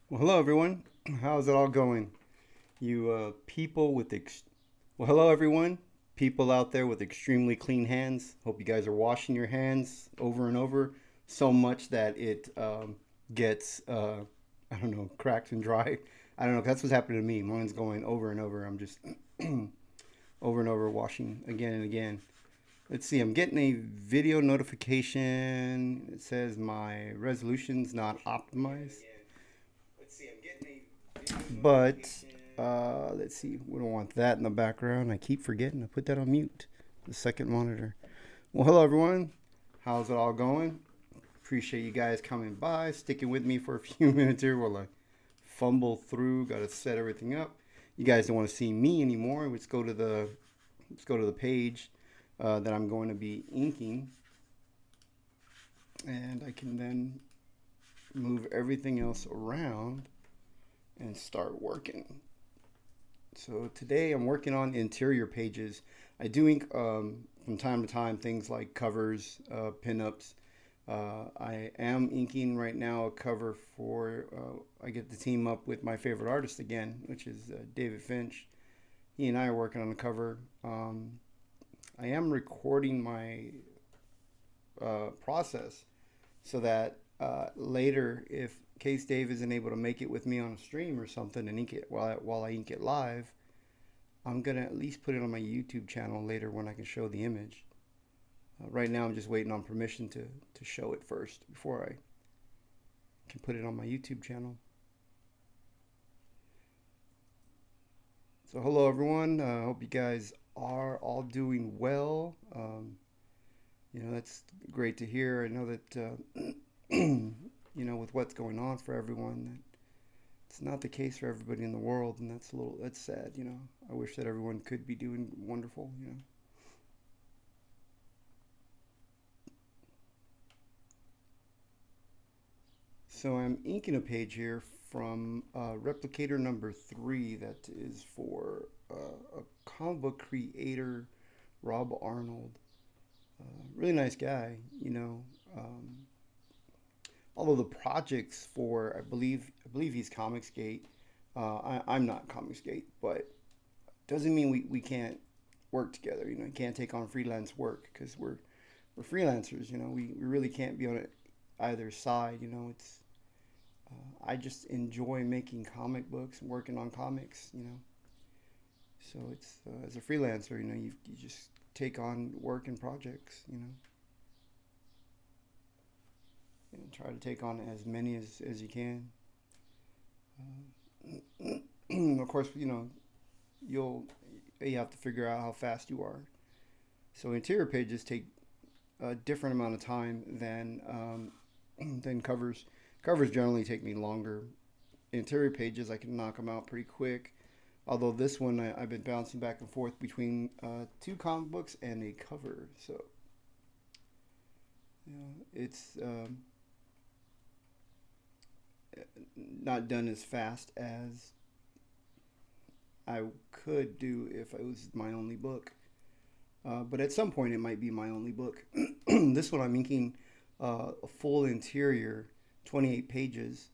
Well, hello everyone. How's it all going? You people with well, hello everyone. People out there with extremely clean hands. Hope you guys are washing your hands over and over so much that it gets I don't know, cracked and dry. I don't know. That's what's happening to me. Mine's going over and over. I'm just over and over washing again and again. Let's see. I'm getting a video notification. It says my resolution's not optimized. But let's see, we don't want that in the background. I keep forgetting to put that on mute. The second monitor. Well, hello everyone. How's it all going? Appreciate you guys coming by, sticking with me for a few minutes here while I fumble through. Got to set everything up. You guys don't want to see me anymore. Let's go to the page that I'm going to be inking, and I can then move everything else around and start working. So today I'm working on interior pages. I do ink from time to time things like covers, pinups. I am inking right now a cover for, I get to team up with my favorite artist again, which is David Finch. He and I are working on a cover. I am recording my process so that later, if Case Dave isn't able to make it with me on a stream or something and ink it while I ink it live, I'm gonna at least put it on my YouTube channel later when I can show the image. Right now, I'm just waiting on permission to show it first before I can put it on my YouTube channel. So, hello everyone. I hope you guys are all doing well. That's great to hear. I know that with what's going on for everyone, that it's not the case for everybody in the world, and that's sad. I wish that everyone could be doing wonderful. So I'm inking a page here from replicator number 3 that is for a comic book creator, Rob Arnold. Really nice guy, Um, although the projects for I believe he's Comicsgate. I'm not Comicsgate, but doesn't mean we can't work together. You can't take on freelance work because we're freelancers. We really can't be on it either side. It's I just enjoy making comic books and working on comics. So it's as a freelancer, you just take on work and projects. And try to take on as many as you can. Of course, you'll you have to figure out how fast you are. So interior pages take a different amount of time than covers. Covers generally take me longer. Interior pages I can knock them out pretty quick. Although this one I've been bouncing back and forth between two comic books and a cover, so it's not done as fast as I could do if it was my only book. But at some point, it might be my only book. This one I'm inking a full interior, 28 pages.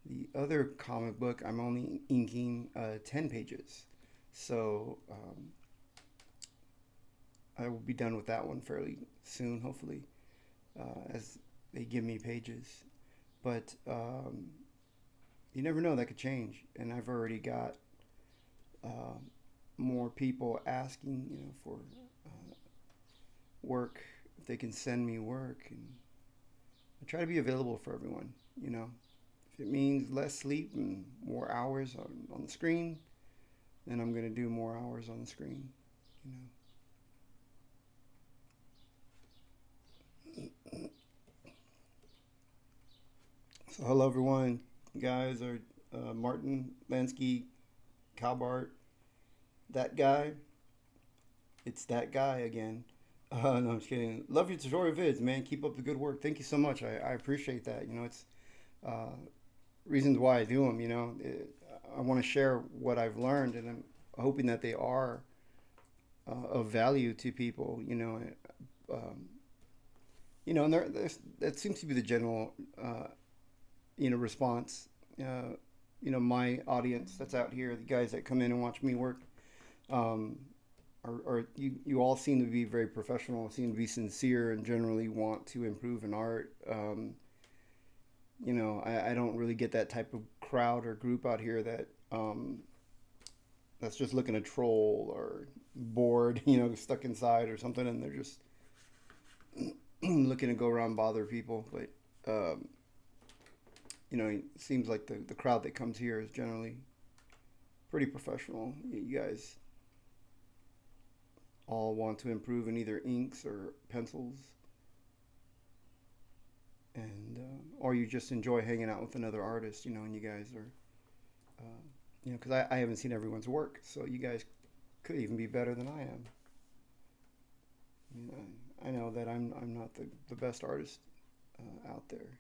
The other comic book, I'm only inking 10 pages. So I will be done with that one fairly soon, hopefully, as they give me pages. But you never know, that could change. And I've already got uh, more people asking, for work, if they can send me work. And I try to be available for everyone, If it means less sleep and more hours on the screen, then I'm going to do more hours on the screen, you know. So, hello everyone. You guys are Martin Lansky, Calbart, that guy. It's that guy again. No, I'm just kidding. Love your tutorial vids, man. Keep up the good work. Thank you so much. I appreciate that. It's uh, reasons why I do them. I want to share what I've learned, and I'm hoping that they are of value to people. Um, and that seems to be the general, response. my audience that's out here, the guys that come in and watch me work, um, you all seem to be very professional, seem to be sincere, and generally want to improve in art. I don't really get that type of crowd or group out here that's just looking to troll or bored, stuck inside or something, and they're just looking to go around and bother people. But it seems like the crowd that comes here is generally pretty professional. You guys all want to improve in either inks or pencils, and or you just enjoy hanging out with another artist, and you guys are, because I haven't seen everyone's work, so you guys could even be better than I am. I know that I'm not the best artist out there,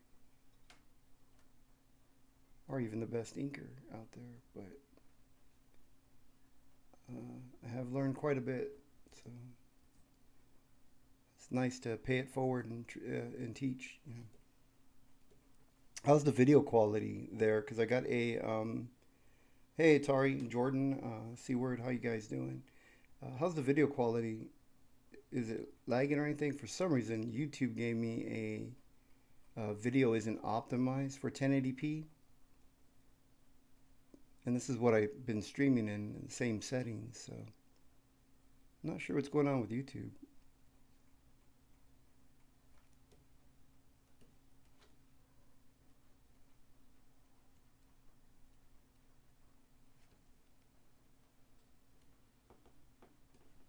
or even the best inker out there, but I have learned quite a bit, so it's nice to pay it forward and teach. How's the video quality there? Because I got a hey Tari, Jordan, Seaward, how you guys doing? How's the video quality? Is it lagging or anything? For some reason, YouTube gave me a video isn't optimized for 1080p, and this is what I've been streaming in the same settings. So, I'm not sure what's going on with YouTube.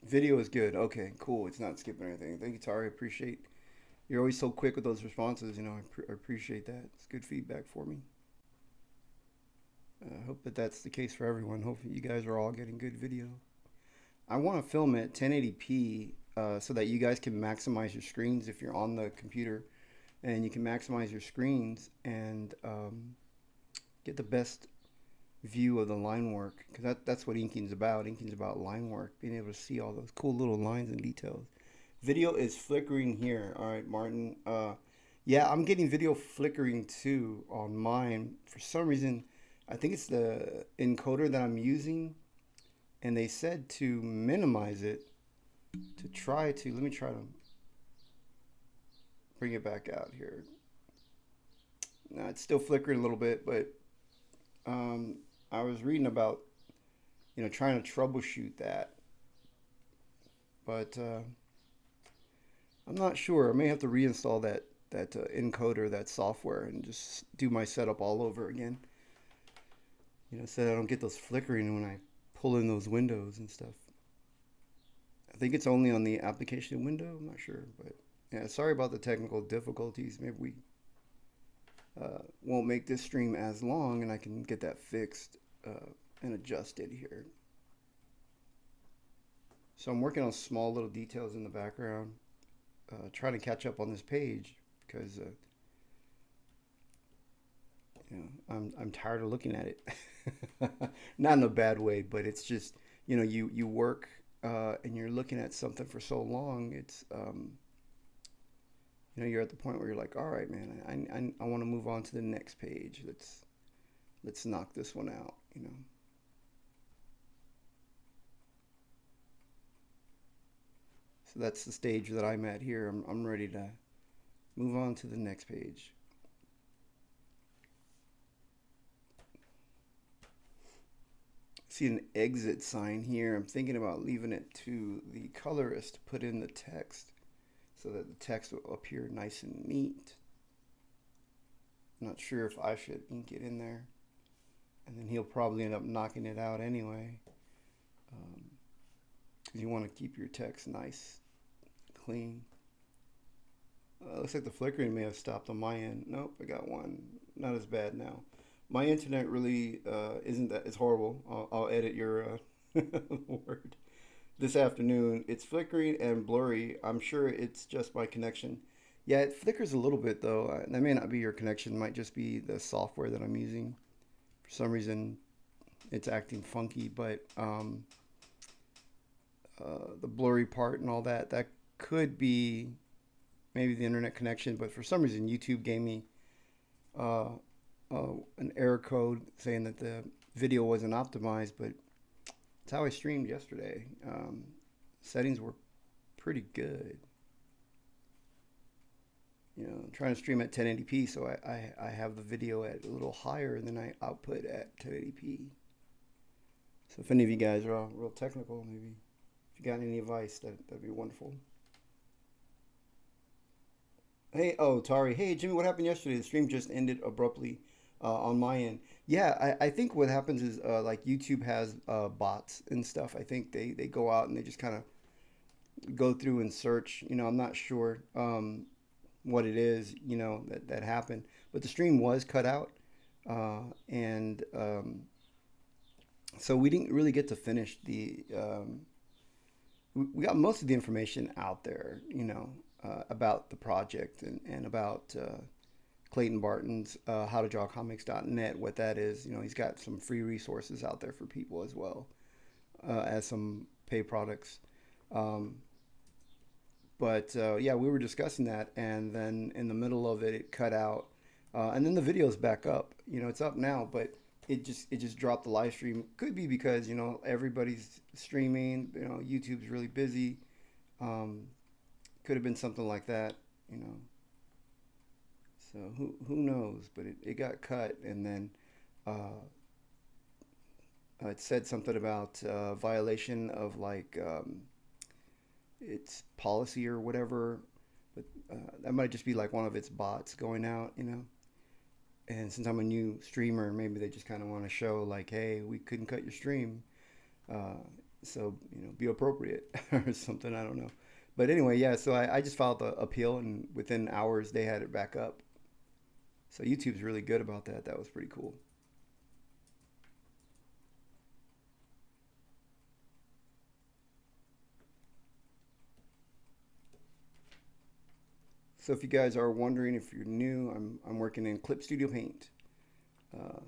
Video is good. Okay, cool. It's not skipping anything. Thank you, Tari. I appreciate you're always so quick with those responses. I appreciate that. It's good feedback for me. I hope that that's the case for everyone. Hopefully, you guys are all getting good video. I want to film at 1080p so that you guys can maximize your screens if you're on the computer, and you can maximize your screens and get the best view of the line work, because that's what inking's about. Inking's about line work, being able to see all those cool little lines and details. Video is flickering here. All right, Martin. Yeah, I'm getting video flickering too on mine. For some reason, I think it's the encoder that I'm using, and they said to minimize it, let me try to bring it back out here. Now it's still flickering a little bit, but I was reading about, trying to troubleshoot that, but I'm not sure. I may have to reinstall that encoder, that software, and just do my setup all over again. So I don't get those flickering when I pull in those windows and stuff. I think it's only on the application window. I'm not sure, but yeah, sorry about the technical difficulties. Maybe we won't make this stream as long, and I can get that fixed and adjusted here. So I'm working on small little details in the background, trying to catch up on this page because I'm tired of looking at it. Not in a bad way, but it's just you work and you're looking at something for so long. It's you're at the point where you're like, all right, man, I want to move on to the next page. Let's knock this one out. So that's the stage that I'm at here. I'm ready to move on to the next page. See an exit sign here. I'm thinking about leaving it to the colorist to put in the text so that the text will appear nice and neat. I'm not sure if I should ink it in there, and then he'll probably end up knocking it out anyway, because you want to keep your text nice, clean. Looks like the flickering may have stopped on my end. Nope, I got one. Not as bad now. My internet really isn't that. It's horrible. I'll edit your word. This afternoon, it's flickering and blurry. I'm sure it's just my connection. Yeah, it flickers a little bit though. That may not be your connection. It might just be the software that I'm using. For some reason, it's acting funky. But the blurry part and all that could be maybe the internet connection. But for some reason, YouTube gave me a an error code saying that the video wasn't optimized, but it's how I streamed yesterday. Settings were pretty good. Trying to stream at 1080p, so I have the video at a little higher than I output at 1080p. So if any of you guys are real technical, maybe if you got any advice, that'd be wonderful. Hey, oh, Tari. Hey, Jimmy, what happened yesterday? The stream just ended abruptly on my end. Yeah, I think what happens is like YouTube has bots and stuff. I think they go out and they just kind of go through and search. I'm not sure what it is, that happened. But the stream was cut out. And so we didn't really get to finish we got most of the information out there, about the project and about Clayton Barton's howtodrawcomics.net, what that is. He's got some free resources out there for people as well as some pay products. But yeah, we were discussing that, and then in the middle of it, it cut out, and then the video's back up. It's up now, but it just dropped the live stream. Could be because everybody's streaming. YouTube's really busy. Could have been something like that. So who knows? But it got cut, and then it said something about violation of like its policy or whatever. But that might just be like one of its bots going out. And since I'm a new streamer, maybe they just kind of want to show like, hey, we couldn't cut your stream. So, be appropriate or something. I don't know. But anyway, yeah, so I just filed the appeal, and within hours they had it back up. So YouTube's really good about that. That was pretty cool. So if you guys are wondering, if you're new, I'm working in Clip Studio Paint. Uh,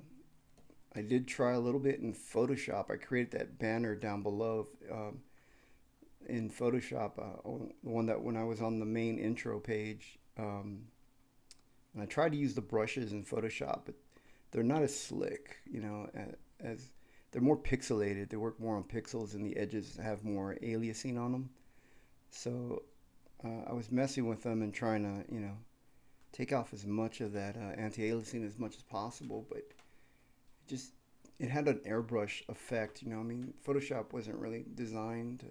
I did try a little bit in Photoshop. I created that banner down below in Photoshop, the one that when I was on the main intro page. And I tried to use the brushes in Photoshop, but they're not as slick, as they're more pixelated. They work more on pixels, and the edges have more aliasing on them. So I was messing with them and trying to, take off as much of that anti-aliasing as much as possible, but just it had an airbrush effect. Photoshop wasn't really designed to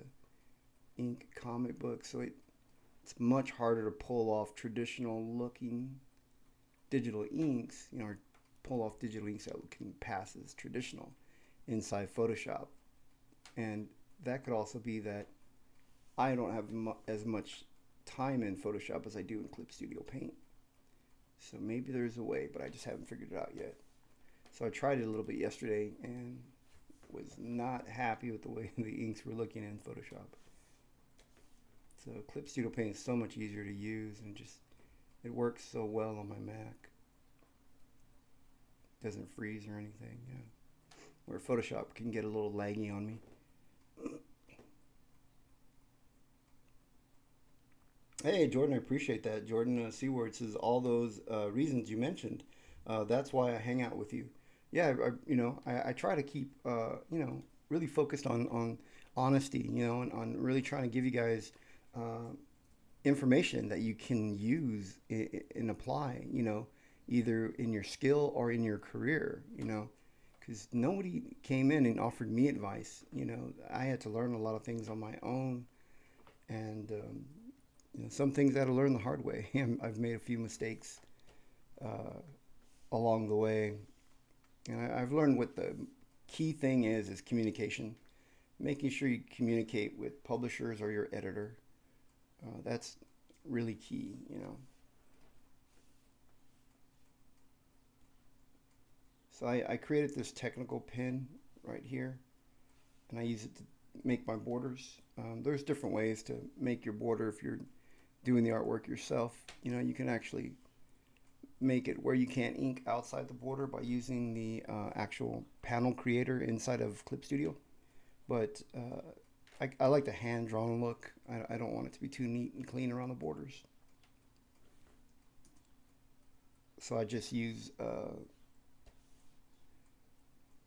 ink comic books, so it's much harder to pull off traditional looking digital inks, or pull off digital inks that can pass as traditional inside Photoshop. And that could also be that I don't have as much time in Photoshop as I do in Clip Studio Paint. So maybe there's a way, but I just haven't figured it out yet. So I tried it a little bit yesterday and was not happy with the way the inks were looking in Photoshop. So Clip Studio Paint is so much easier to use, and just it works so well on my Mac. Doesn't freeze or anything, yeah. Where Photoshop can get a little laggy on me. Hey, Jordan, I appreciate that. Jordan Seaward says all those reasons you mentioned. That's why I hang out with you. Yeah, I try to keep, really focused on honesty, and on really trying to give you guys information that you can use and apply, either in your skill or in your career, because nobody came in and offered me advice. I had to learn a lot of things on my own, and some things I had to learn the hard way. I've made a few mistakes along the way, and I've learned what the key thing is communication. Making sure you communicate with publishers or your editor. That's really key, So I created this technical pin right here, and I use it to make my borders. There's different ways to make your border if you're doing the artwork yourself. You can actually make it where you can't ink outside the border by using the actual panel creator inside of Clip Studio. But I like the hand-drawn look. I don't want it to be too neat and clean around the borders. So I just use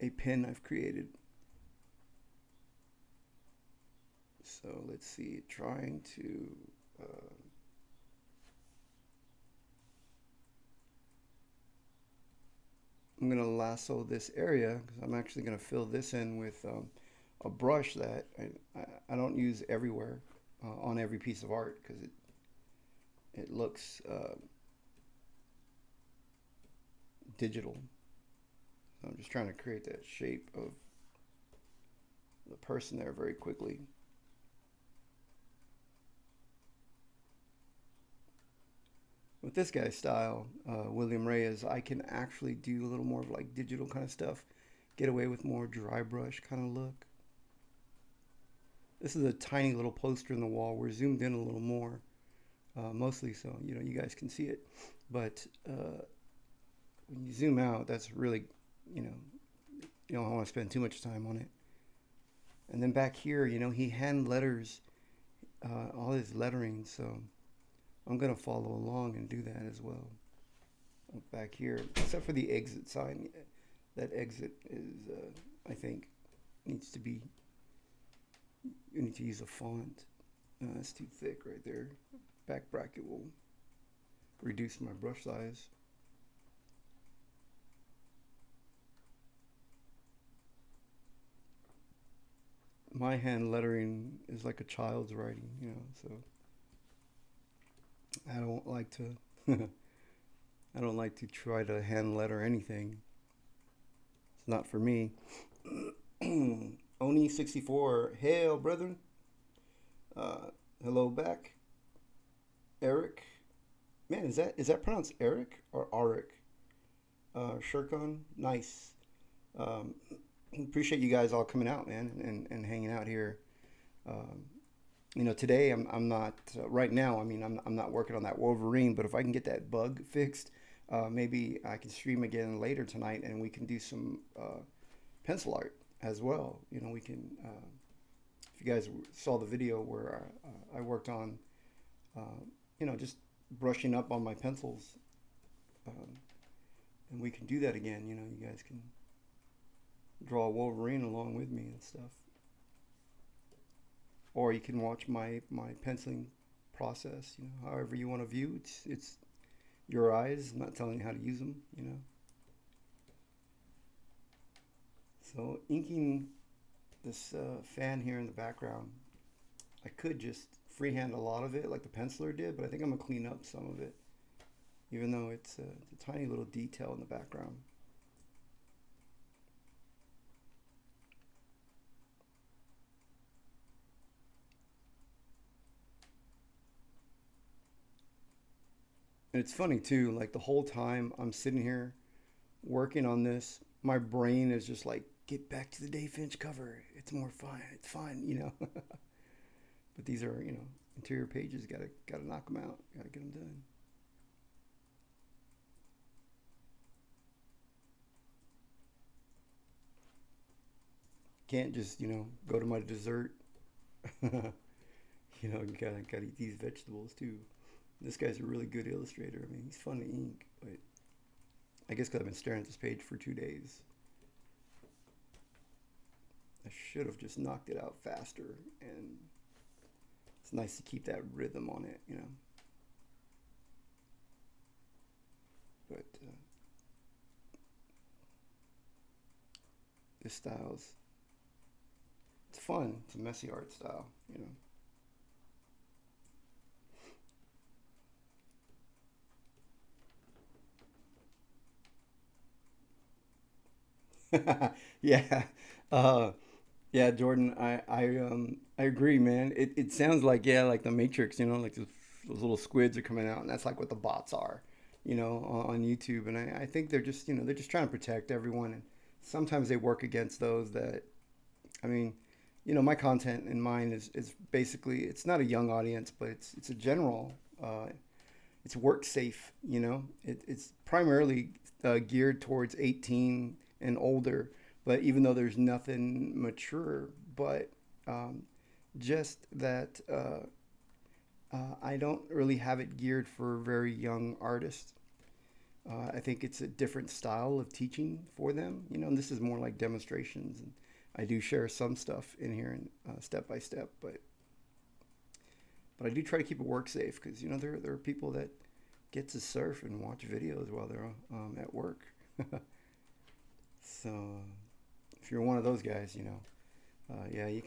a pen I've created. So let's see, trying to, uh, I'm going to lasso this area because I'm actually going to fill this in with a brush that I don't use everywhere on every piece of art because it looks digital. So I'm just trying to create that shape of the person there very quickly. With this guy's style, William Reyes, I can actually do a little more of like digital kind of stuff, get away with more dry brush kind of look. This is a tiny little poster in the wall. We're zoomed in a little more, mostly so you guys can see it. But when you zoom out, that's really you know you don't want to spend too much time on it. And then back here, he hand letters all his lettering, so I'm gonna follow along and do that as well. Back here, except for the exit sign. That exit is, I think, needs to be. You need to use a font. It's too thick right there. Back bracket will reduce my brush size. My hand lettering is like a child's writing, so I don't like to I don't like to try to hand letter anything. It's not for me. Oni64, hail brethren. Hello back. Eric. Man, is that pronounced Eric or Arik? Shurkon, nice. Um, Appreciate you guys all coming out, man, and hanging out here. Um, Today I'm not right now. I mean, I'm not working on that Wolverine, but if I can get that bug fixed, maybe I can stream again later tonight, and we can do some pencil art as well. We can. If you guys saw the video where I worked on, just brushing up on my pencils, um, and we can do that again. You guys can draw a Wolverine along with me and stuff. Or you can watch my penciling process, however you want to view. It's your eyes. I'm not telling you how to use them. So inking this fan here in the background, I could just freehand a lot of it like the penciler did, but I think I'm gonna clean up some of it, even though it's a tiny little detail in the background. And it's funny too, like the whole time I'm sitting here working on this, my brain is just like, get back to the Dave Finch cover. It's more fun. It's fun. But these are, interior pages. Gotta knock them out. Gotta get them done. Can't just, go to my dessert. Gotta eat these vegetables too. This guy's a really good illustrator. I mean, he's fun to ink, but I guess because I've been staring at this page for 2 days. I should have just knocked it out faster, and it's nice to keep that rhythm on it. But this style's, it's fun. It's a messy art style. Yeah. Uh, yeah, Jordan, I agree, man. It sounds like, yeah, like the Matrix, like those little squids are coming out, and that's like what the bots are, on YouTube. And I think they're just trying to protect everyone, and sometimes they work against those that, I mean, my content in mine is basically, it's not a young audience, but it's a general, it's work safe. It's primarily geared towards 18 and older. But even though there's nothing mature, but um, just that I don't really have it geared for very young artists. I think it's a different style of teaching for them, and this is more like demonstrations. And I do share some stuff in here and step by step, but I do try to keep it work safe because there are people that get to surf and watch videos while they're at work. So if you're one of those guys, yeah, you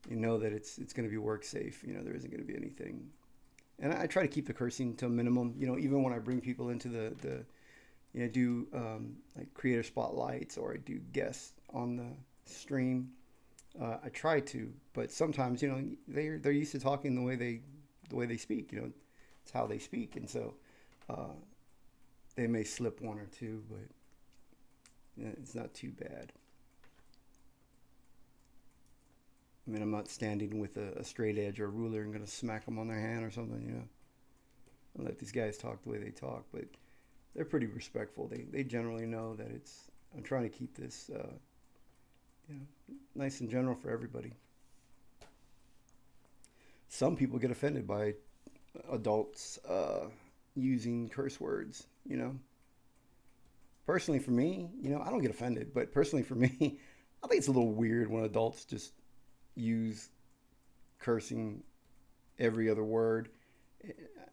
know that it's going to be work safe. There isn't going to be anything. And I try to keep the cursing to a minimum. Even when I bring people into the do like creator spotlights, or I do guests on the stream. I try to, but sometimes they're used to talking the way they speak. It's how they speak, and so they may slip one or two, but it's not too bad. I mean, I'm not standing with a straight edge or a ruler and going to smack them on their hand or something. I let these guys talk the way they talk, but they're pretty respectful. They generally know that I'm trying to keep this nice and general for everybody. Some people get offended by adults using curse words. Personally, for me, I don't get offended, but personally for me, I think it's a little weird when adults just use cursing every other word.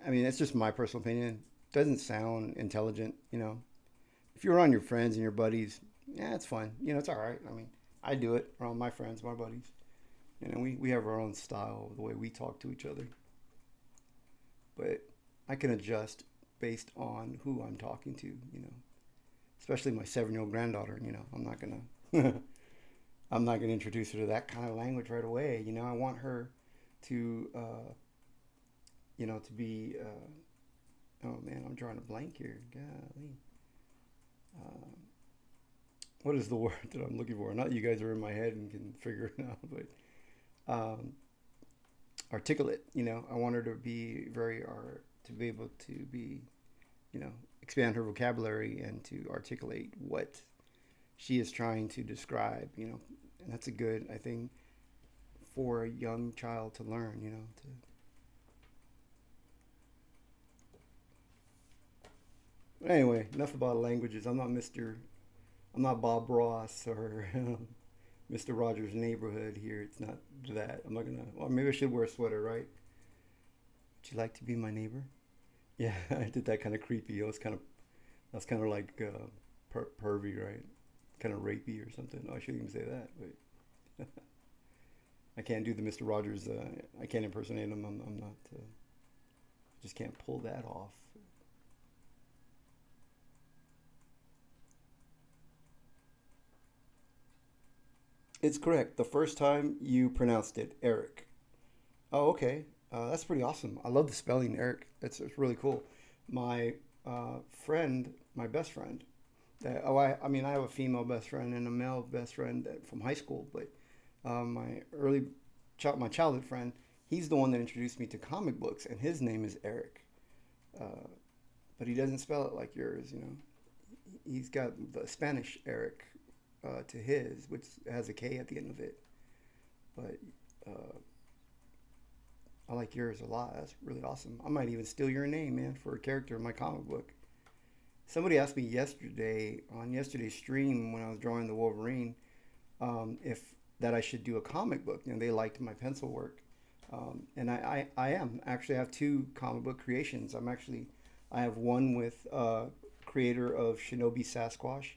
I mean, that's just my personal opinion. It doesn't sound intelligent. If you're around your friends and your buddies, yeah, it's fun. It's all right. I mean, I do it around my friends, my buddies. We have our own style, the way we talk to each other. But I can adjust based on who I'm talking to. Especially my 7-year-old granddaughter. I'm not gonna I'm not gonna introduce her to that kind of language right away. I want her to to be. Oh man, I'm drawing a blank here. Golly. What is the word that I'm looking for? Not that you guys are in my head and can figure it out, but articulate. I want her to be to be able to be, expand her vocabulary and to articulate what she is trying to describe. And that's a good, I think, for a young child to learn. Anyway, enough about languages. I'm not Bob Ross or Mr. Rogers' Neighborhood here. It's not that. I'm not gonna. Well, maybe I should wear a sweater, right? Would you like to be my neighbor? Yeah, I did that kind of creepy. That's kind of like pervy, right? Kind of rapey or something. Oh, I shouldn't even say that. But I can't do the Mr. Rogers. I can't impersonate him. I'm not. Just can't pull that off. It's correct. The first time you pronounced it, Eric. Oh, okay. That's pretty awesome. I love the spelling, Eric. It's really cool. My friend, my best friend, I mean, I have a female best friend and a male best friend from high school, but my childhood friend, he's the one that introduced me to comic books, and his name is Eric. Uh, but he doesn't spell it like yours. He's got the Spanish Eric to his, which has a K at the end of it. But uh, I like yours a lot. That's really awesome. I might even steal your name, man, for a character in my comic book. Somebody asked me yesterday on yesterday's stream when I was drawing the Wolverine, if that I should do a comic book. They liked my pencil work, and I am actually I have two comic book creations. I have one with creator of Shinobi Sasquatch,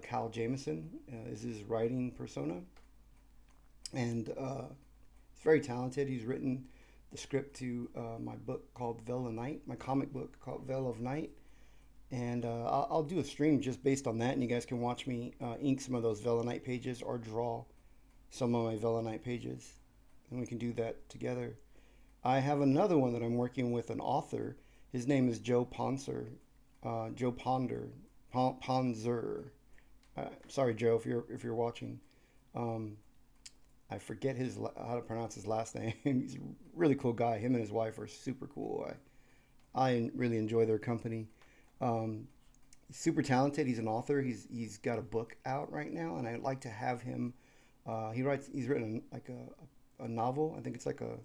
Kyle Jameson is his writing persona, and he's very talented. He's written the script to my book called Veil of Night, my comic book called Veil of Night, and I'll do a stream just based on that, and you guys can watch me ink some of those Veil of Night pages or draw some of my Veil of Night pages, and we can do that together. I have another one that I'm working with an author. His name is Joe Ponser, Joe Ponder, Ponzer. Sorry, Joe, if you're watching. Um, I forget how to pronounce his last name. He's a really cool guy. Him and his wife are super cool. I really enjoy their company. He's super talented. He's an author. He's got a book out right now, and I'd like to have him. He's written like a novel. I think it's like a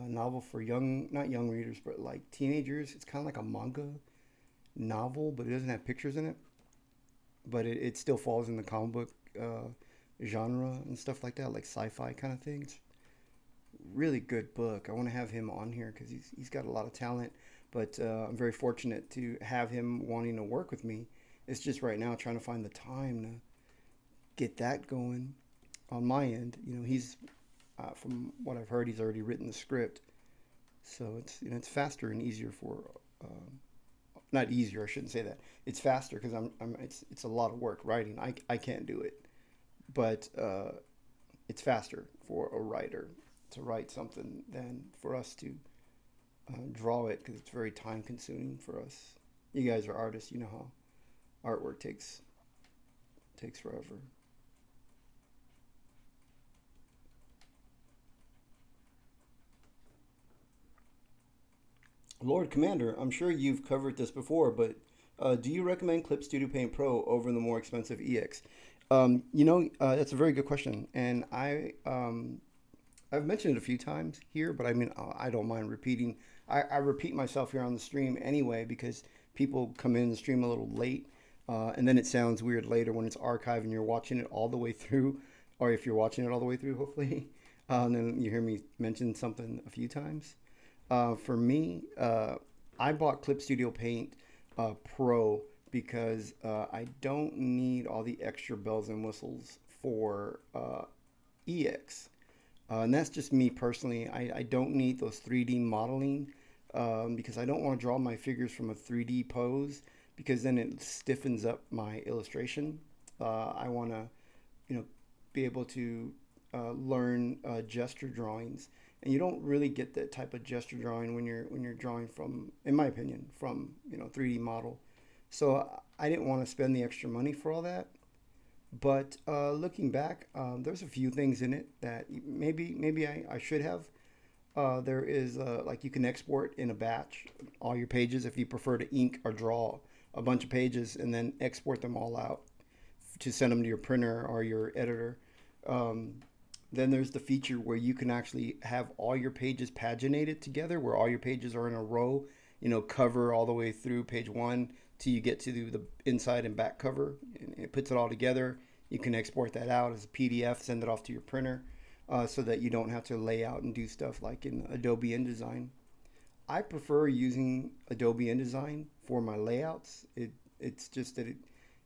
novel for not young readers, but like teenagers. It's kind of like a manga novel, but it doesn't have pictures in it. But it still falls in the comic book genre and stuff like that, like sci-fi kind of things. Really good book. I want to have him on here because he's got a lot of talent. But I'm very fortunate to have him wanting to work with me. It's just right now trying to find the time to get that going on my end. He's from what I've heard, he's already written the script, so it's faster and easier for. Not easier, I shouldn't say that. It's faster because it's a lot of work writing. I can't do it, but it's faster for a writer to write something than for us to draw it because it's very time consuming for us. You guys are artists, you know how artwork takes forever. Lord Commander, I'm sure you've covered this before, but do you recommend Clip Studio Paint Pro over the more expensive EX? That's a very good question, and I've mentioned it a few times here, but I mean I don't mind repeating. I repeat myself here on the stream anyway because people come in the stream a little late, and then it sounds weird later when it's archived and you're watching it all the way through, or if you're watching it all the way through, hopefully, and then you hear me mention something a few times. For me, I bought Clip Studio Paint Pro because I don't need all the extra bells and whistles for EX. And that's just me personally. I don't need those 3D modeling because I don't want to draw my figures from a 3D pose because then it stiffens up my illustration. I want to, be able to learn gesture drawings, and you don't really get that type of gesture drawing when you're drawing from, in my opinion, from 3D model. So I didn't want to spend the extra money for all that. But looking back, there's a few things in it that maybe I should have. There is like you can export in a batch all your pages if you prefer to ink or draw a bunch of pages and then export them all out to send them to your printer or your editor. Then there's the feature where you can actually have all your pages paginated together, where all your pages are in a row, cover all the way through page one till you get to the inside and back cover. And it puts it all together. You can export that out as a PDF, send it off to your printer so that you don't have to lay out and do stuff like in Adobe InDesign. I prefer using Adobe InDesign for my layouts. It's just that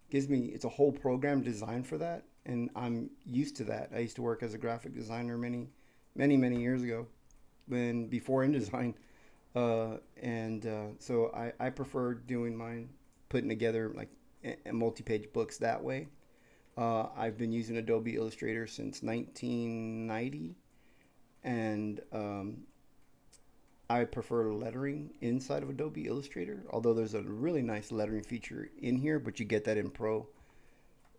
it's a whole program designed for that, and I'm used to that. I used to work as a graphic designer many years ago, before InDesign, so I prefer doing mine, putting together like multi-page books that way. I've been using Adobe Illustrator since 1990, and I prefer lettering inside of Adobe Illustrator, although there's a really nice lettering feature in here, but you get that in Pro.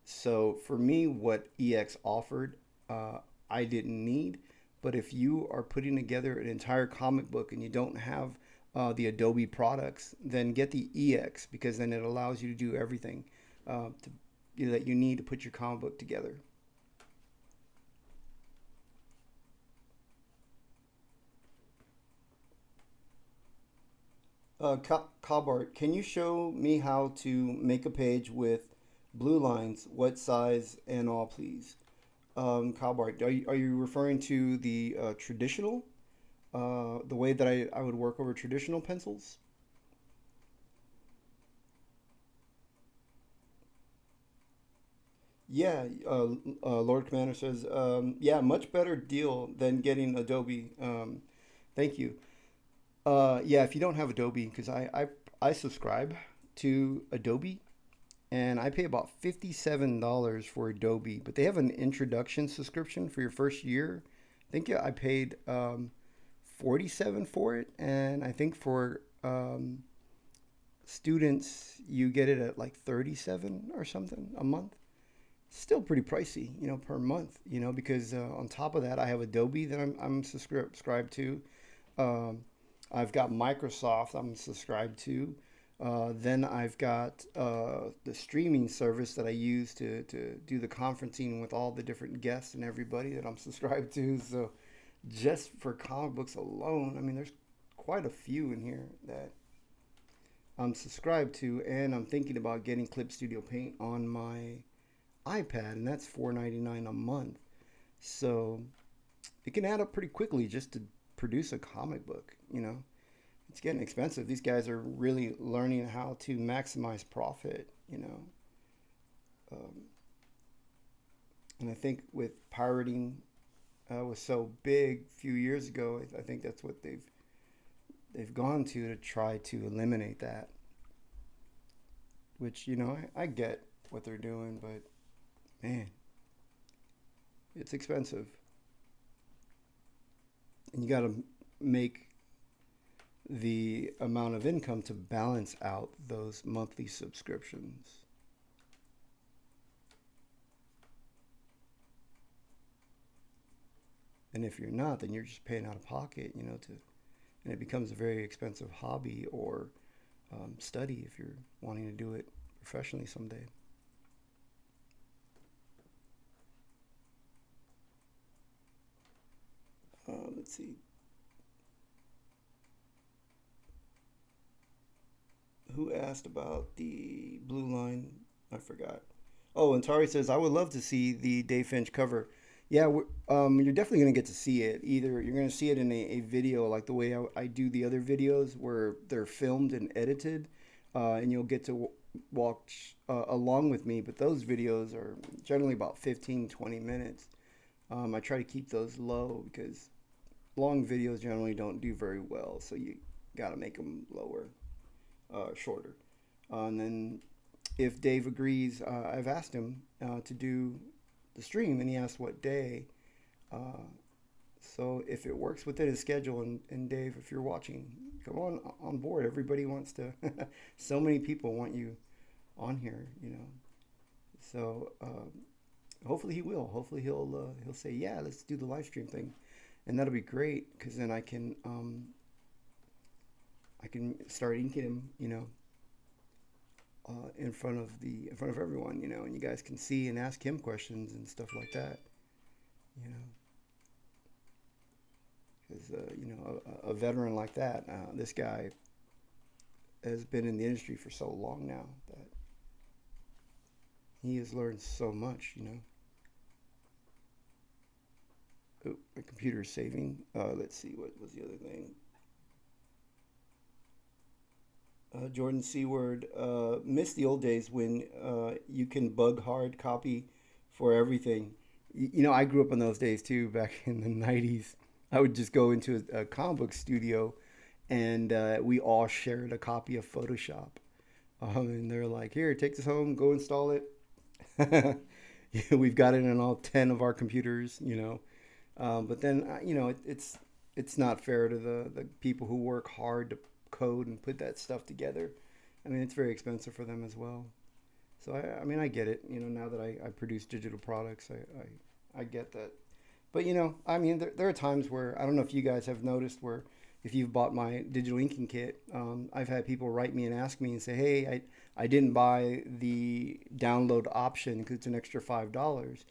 So for me, what EX offered, I didn't need. But if you are putting together an entire comic book and you don't have the Adobe products, then get the EX because then it allows you to do everything that you need to put your comic book together. Cobart, can you show me how to make a page with blue lines, what size and all, please? Cobart, are you referring to the traditional, the way that I would work over traditional pencils? Yeah, Lord Commander says, yeah, much better deal than getting Adobe. Thank you. Yeah, if you don't have Adobe, because I subscribe to Adobe and I pay about $57 for Adobe, but they have an introduction subscription for your first year. I think I paid 47 for it, and I think for students you get it at like 37 or something a month. Still pretty pricey, per month, because on top of that I have Adobe that I'm subscribed to. Um, I've got Microsoft I'm subscribed to. Then I've got the streaming service that I use to do the conferencing with all the different guests and everybody that I'm subscribed to. So just for comic books alone, I mean, there's quite a few in here that I'm subscribed to, and I'm thinking about getting Clip Studio Paint on my iPad, and that's $4.99 a month. So it can add up pretty quickly just to produce a comic book. It's getting expensive. These guys are really learning how to maximize profit. Um, and I think with pirating was so big a few years ago, I think that's what they've gone to try to eliminate that. Which I get what they're doing, but man, it's expensive, and you got to make the amount of income to balance out those monthly subscriptions. And if you're not, then you're just paying out of pocket, and it becomes a very expensive hobby or study if you're wanting to do it professionally someday. Let's see. Who asked about the blue line? I forgot. Oh, and Tari says, I would love to see the Dave Finch cover. Yeah, you're definitely going to get to see it. Either you're going to see it in a video like the way I do the other videos where they're filmed and edited, and you'll get to watch along with me. But those videos are generally about 15, 20 minutes. I try to keep those low because long videos generally don't do very well. So you got to make them lower, shorter. And then if Dave agrees, I've asked him to do the stream, and he asked what day. Uh, so if it works within his schedule, and Dave, if you're watching, come on board. Everybody wants to. So many people want you on here. So hopefully he will. Hopefully he'll say, yeah, let's do the live stream thing, and that'll be great because then I can start inking him. In front of everyone, and you guys can see and ask him questions and stuff like that, you know, because a veteran like that, this guy has been in the industry for so long now that he has learned so much. Oh, my computer is saving. Let's see, what was the other thing? Jordan Seaward, miss the old days when you can bug hard copy for everything. I grew up in those days too, back in the 90s. I would just go into a comic book studio, and we all shared a copy of Photoshop. And they're like, here, take this home, go install it. We've got it on all 10 of our computers. But then, it's not fair to the people who work hard to code and put that stuff together. I mean, it's very expensive for them as well. So I mean, I get it. Now that I produce digital products, I get that. But I mean, there are times where I don't know if you guys have noticed where if you've bought my digital inking kit, I've had people write me and ask me and say, hey, I didn't buy the download option because it's an extra $5.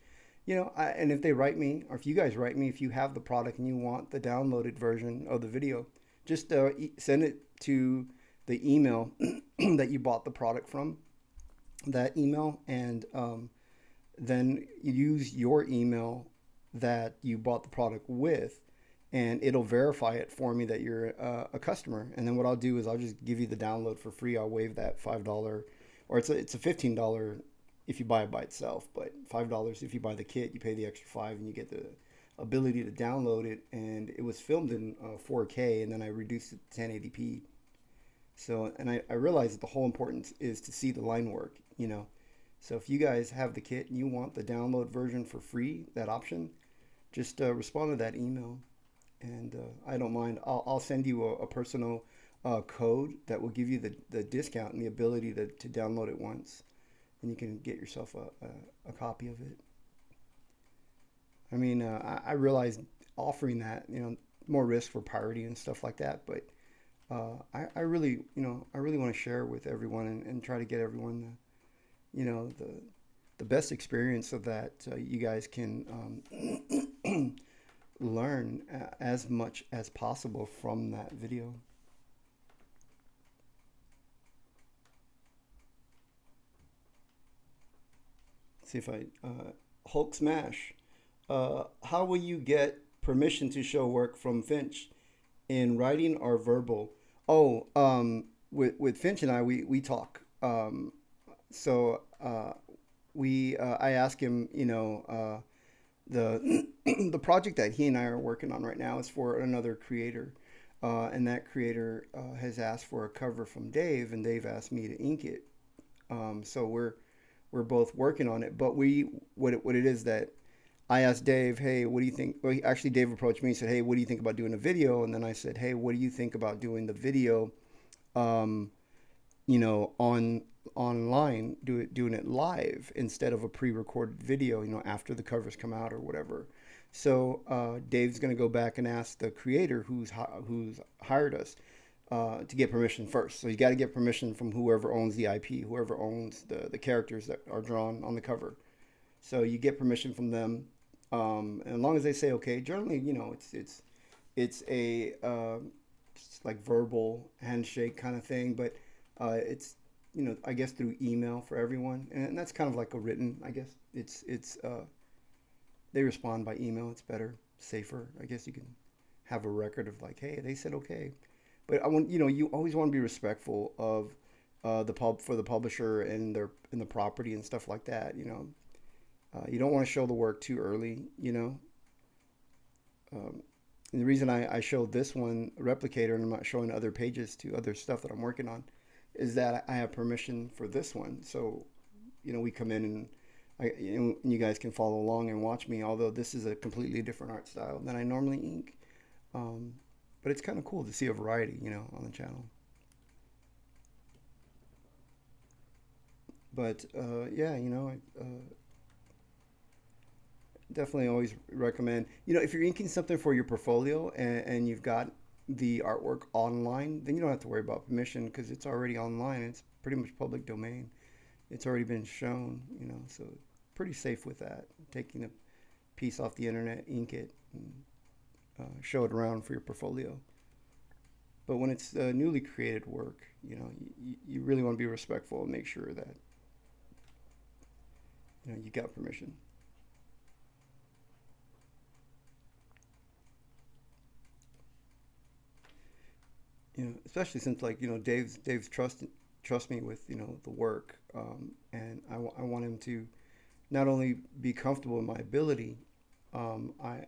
And if they write me, or if you guys write me, if you have the product and you want the downloaded version of the video, just send it to the email that you bought the product from, that email, and then use your email that you bought the product with, and it'll verify it for me that you're a customer. And then what I'll do is I'll just give you the download for free. I'll waive that $5, or it's a $15 if you buy it by itself, but $5 if you buy the kit. You pay the extra $5 and you get the ability to download it. And it was filmed in 4K, and then I reduced it to 1080p. So, and I realized that the whole importance is to see the line work. So if you guys have the kit and you want the download version for free, that option, just respond to that email, and I don't mind. I'll send you a personal code that will give you the discount and the ability to download it once, and you can get yourself a copy of it. I mean, I realize offering that, more risk for pirating and stuff like that, but I really, I really want to share with everyone and try to get everyone the best experience so that you guys can learn as much as possible from that video. See if I Hulk Smash. How will you get permission to show work from Finch in writing or verbal? Oh, with Finch and I, we talk. So we I ask him, the the project that he and I are working on right now is for another creator, and that creator has asked for a cover from Dave, and Dave asked me to ink it. So we're both working on it. But what it is that I asked Dave, hey, what do you think? Well, actually, Dave approached me and said, hey, what do you think about doing a video? And then I said, hey, what do you think about doing the video? Um, on online, doing it live instead of a pre-recorded video, after the covers come out or whatever. So Dave's going to go back and ask the creator who's hired us to get permission first. So you got to get permission from whoever owns the IP, whoever owns the characters that are drawn on the cover. So you get permission from them, and as long as they say okay. Generally, it's a just like verbal handshake kind of thing, but it's I guess through email for everyone, and that's kind of like a written. I guess it's they respond by email. It's better, safer. I guess you can have a record of like, hey, they said okay. But I want you always want to be respectful of the for the publisher and the property and stuff like that. You don't want to show the work too early. And the reason I showed this one replicator and I'm not showing other pages to other stuff that I'm working on is that I have permission for this one. So, we come in and you guys can follow along and watch me, although this is a completely different art style than I normally ink. But it's kind of cool to see a variety, on the channel. But yeah, definitely always recommend, if you're inking something for your portfolio and you've got the artwork online, then you don't have to worry about permission because it's already online. It's pretty much public domain. It's already been shown, so pretty safe with that. Taking a piece off the internet, ink it, and show it around for your portfolio. But when it's newly created work, you really want to be respectful and make sure that you got permission. Especially since like Dave's trust me with the work, and I want him to not only be comfortable in my ability. I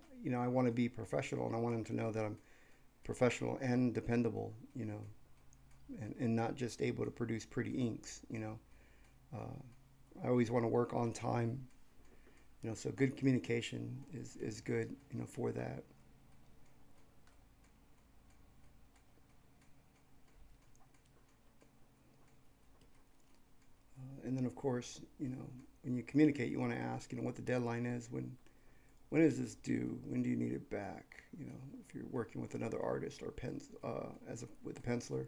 want to be professional, and I want him to know that I'm professional and dependable. And not just able to produce pretty inks. I always want to work on time. So good communication is good. For that. And then of course, when you communicate, you want to ask, what the deadline is. When is this due? When do you need it back? If you're working with another artist or with a penciler,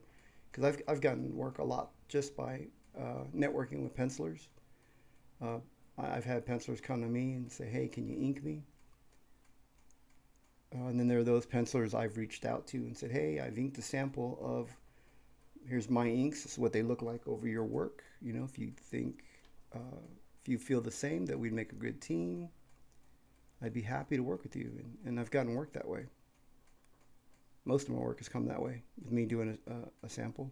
because I've gotten work a lot just by networking with pencilers. Uh, I've had pencilers come to me and say, hey, can you ink me? And then there are those pencilers I've reached out to and said, hey, I've inked a sample of, here's my inks. This is what they look like over your work. If you think, if you feel the same, that we'd make a good team, I'd be happy to work with you. And I've gotten work that way. Most of my work has come that way, with me doing a sample.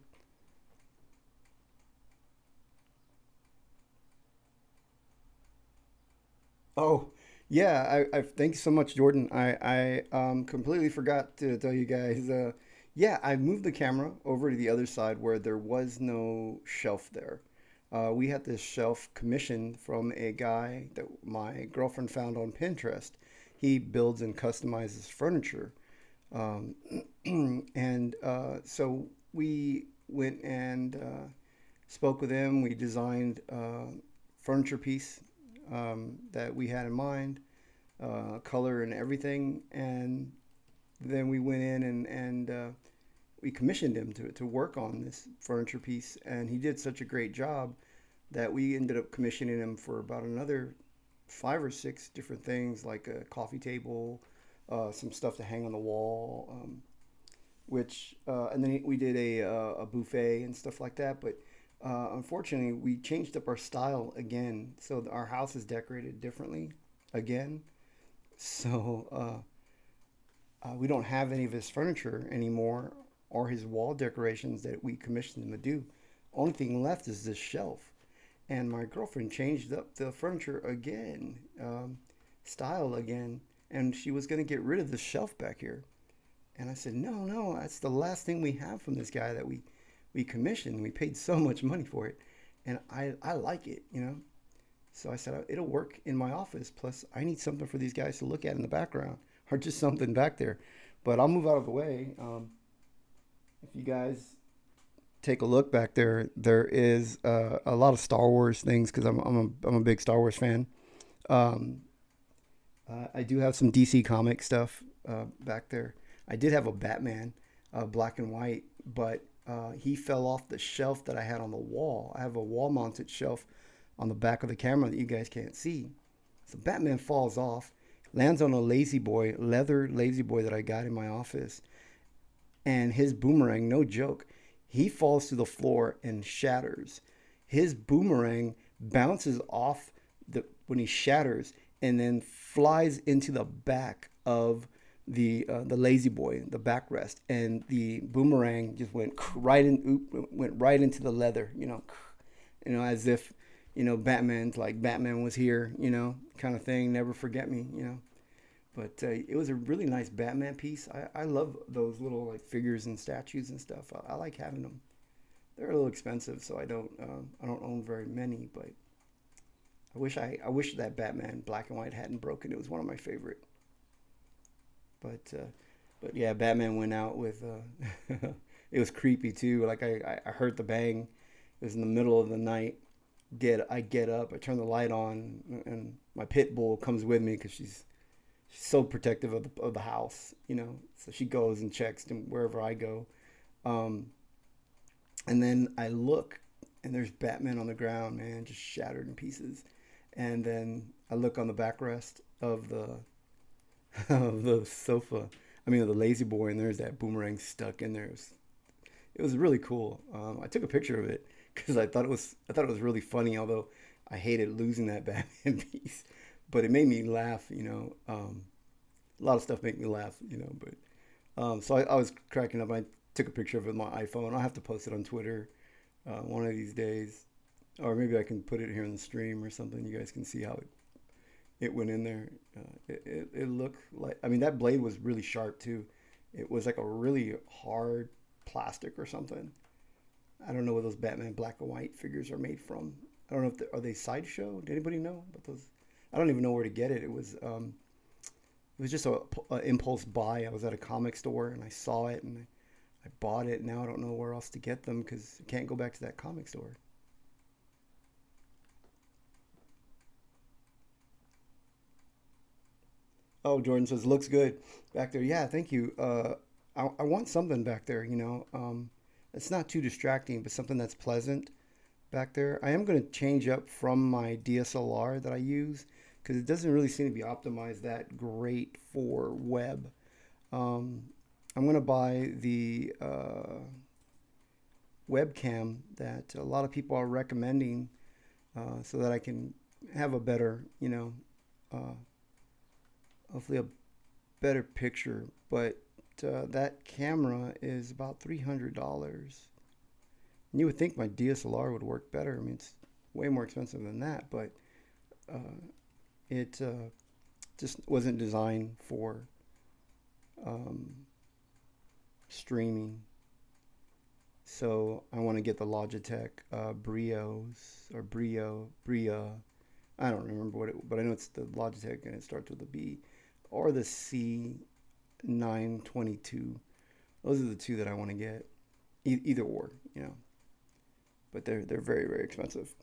Oh, yeah. I thank you so much, Jordan. I completely forgot to tell you guys. Yeah, I moved the camera over to the other side where there was no shelf there. We had this shelf commissioned from a guy that my girlfriend found on Pinterest. He builds and customizes furniture. Um, and so we went and spoke with him. We designed a furniture piece that we had in mind, color and everything. And then we went in and we commissioned him to work on this furniture piece. And he did such a great job that we ended up commissioning him for about another 5 or 6 different things, like a coffee table, some stuff to hang on the wall, and then we did a buffet and stuff like that. But Unfortunately, we changed up our style again, so our house is decorated differently again. So we don't have any of his furniture anymore or his wall decorations that we commissioned him to do. Only thing left is this shelf. And my girlfriend changed up the furniture again, style again, and she was going to get rid of the shelf back here. And I said, no, no, that's the last thing we have from this guy that we commissioned. We paid so much money for it, and I like it, you know. So I said it'll work in my office. Plus, I need something for these guys to look at in the background, or just something back there. But I'll move out of the way. If you guys take a look back there, there is a lot of Star Wars things because I'm a big Star Wars fan. Um, I do have some DC comic stuff back there. I did have a Batman, black and white, but he fell off the shelf that I had on the wall. I have a wall mounted shelf on the back of the camera that you guys can't see. So Batman falls off, lands on a lazy boy, leather lazy boy that I got in my office, and his boomerang, no joke, he falls to the floor and shatters. His boomerang bounces off when he shatters and then flies into the back of the lazy boy, the backrest, and the boomerang just went right into the leather, as if Batman's like Batman was here, kind of thing. Never forget me, But it was a really nice Batman piece. I love those little like figures and statues and stuff. I like having them. They're a little expensive, so I don't own very many. But I wish that Batman black and white hadn't broken. It was one of my favorite. But yeah, Batman went out with. It was creepy too. Like I heard the bang. It was in the middle of the night. I get up. I turn the light on, and my pit bull comes with me because she's so protective of the house, So she goes and checks wherever I go. Um, and then I look, and there's Batman on the ground, man, just shattered in pieces. And then I look on the backrest of the of the sofa. I mean, of the lazy boy, and there's that boomerang stuck in there. It was really cool. I took a picture of it because I thought it was really funny. Although I hated losing that Batman piece, but it made me laugh. A lot of stuff make me laugh. But so I was cracking up. I took a picture of it with my iPhone. I'll have to post it on Twitter one of these days, or maybe I can put it here in the stream or something. You guys can see how it went in there. It looked like, I mean, that blade was really sharp too. It was like a really hard plastic or something. I don't know what those Batman black and white figures are made from. I don't know if are they sideshow. Did anybody know about those? I don't even know where to get it. It was just a impulse buy. I was at a comic store and I saw it and I bought it. Now I don't know where else to get them because I can't go back to that comic store. Oh, Jordan says looks good back there. Yeah, thank you. I want something back there. It's not too distracting, but something that's pleasant back there. I am going to change up from my DSLR that I use because it doesn't really seem to be optimized that great for web. Um, I'm going to buy the webcam that a lot of people are recommending so that I can have a better, uh, hopefully a better picture. But that camera is about $300. And you would think my DSLR would work better. I mean, it's way more expensive than that, but uh, it just wasn't designed for um, streaming. So I want to get the Logitech Brios or Bria. I don't remember what it, but I know it's the Logitech and it starts with a B, or the C922. Those are the two that I want to get. Either or. But they're very very expensive.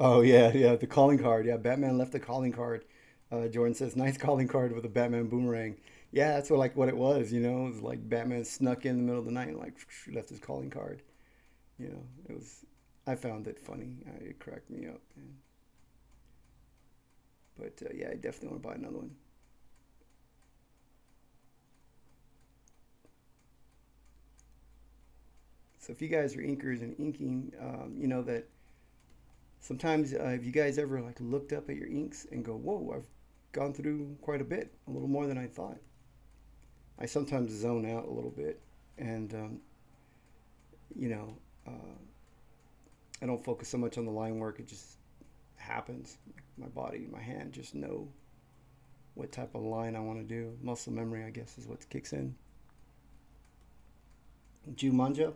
Oh yeah, yeah, the calling card. Yeah, Batman left the calling card. Jordan says, "Nice calling card with a Batman boomerang." Yeah, that's what it was. It was like Batman snuck in the middle of the night and like left his calling card. It was. I found it funny. It cracked me up, man. But yeah, I definitely want to buy another one. So if you guys are inkers and inking, you know that sometimes if you guys ever like looked up at your inks and go, "Whoa, I've gone through quite a bit, a little more than I thought." I sometimes zone out a little bit, and you know, I don't focus so much on the line work. It just happens. My body, my hand just know what type of line I want to do. Muscle memory, I guess, is what kicks in. Jumanja,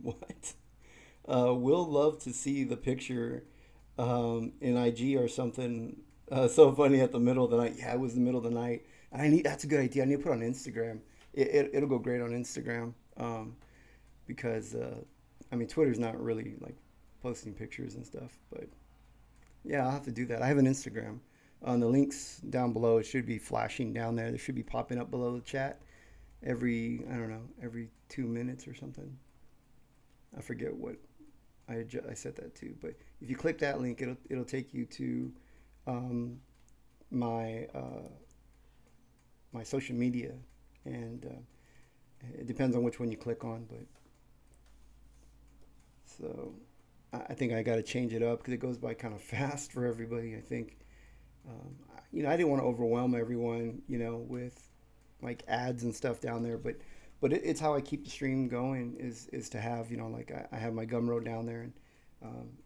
what? Will love to see the picture in IG or something. So funny at the middle of the night. Yeah, it was the middle of the night. I need. That's a good idea. I need to put it on Instagram. It'll go great on Instagram because I mean Twitter's not really like posting pictures and stuff. But yeah, I'll have to do that. I have an Instagram. On the links down below, it should be flashing down there. They should be popping up below the chat every I don't know every 2 minutes or something. I forget what I set that to, but if you click that link, it'll take you to um, my my social media, and it depends on which one you click on. But so I think I got to change it up because it goes by kind of fast for everybody. I think um, you know I didn't want to overwhelm everyone, you know, with like ads and stuff down there, but it's how I keep the stream going is to have you know like I have my Gumroad down there, and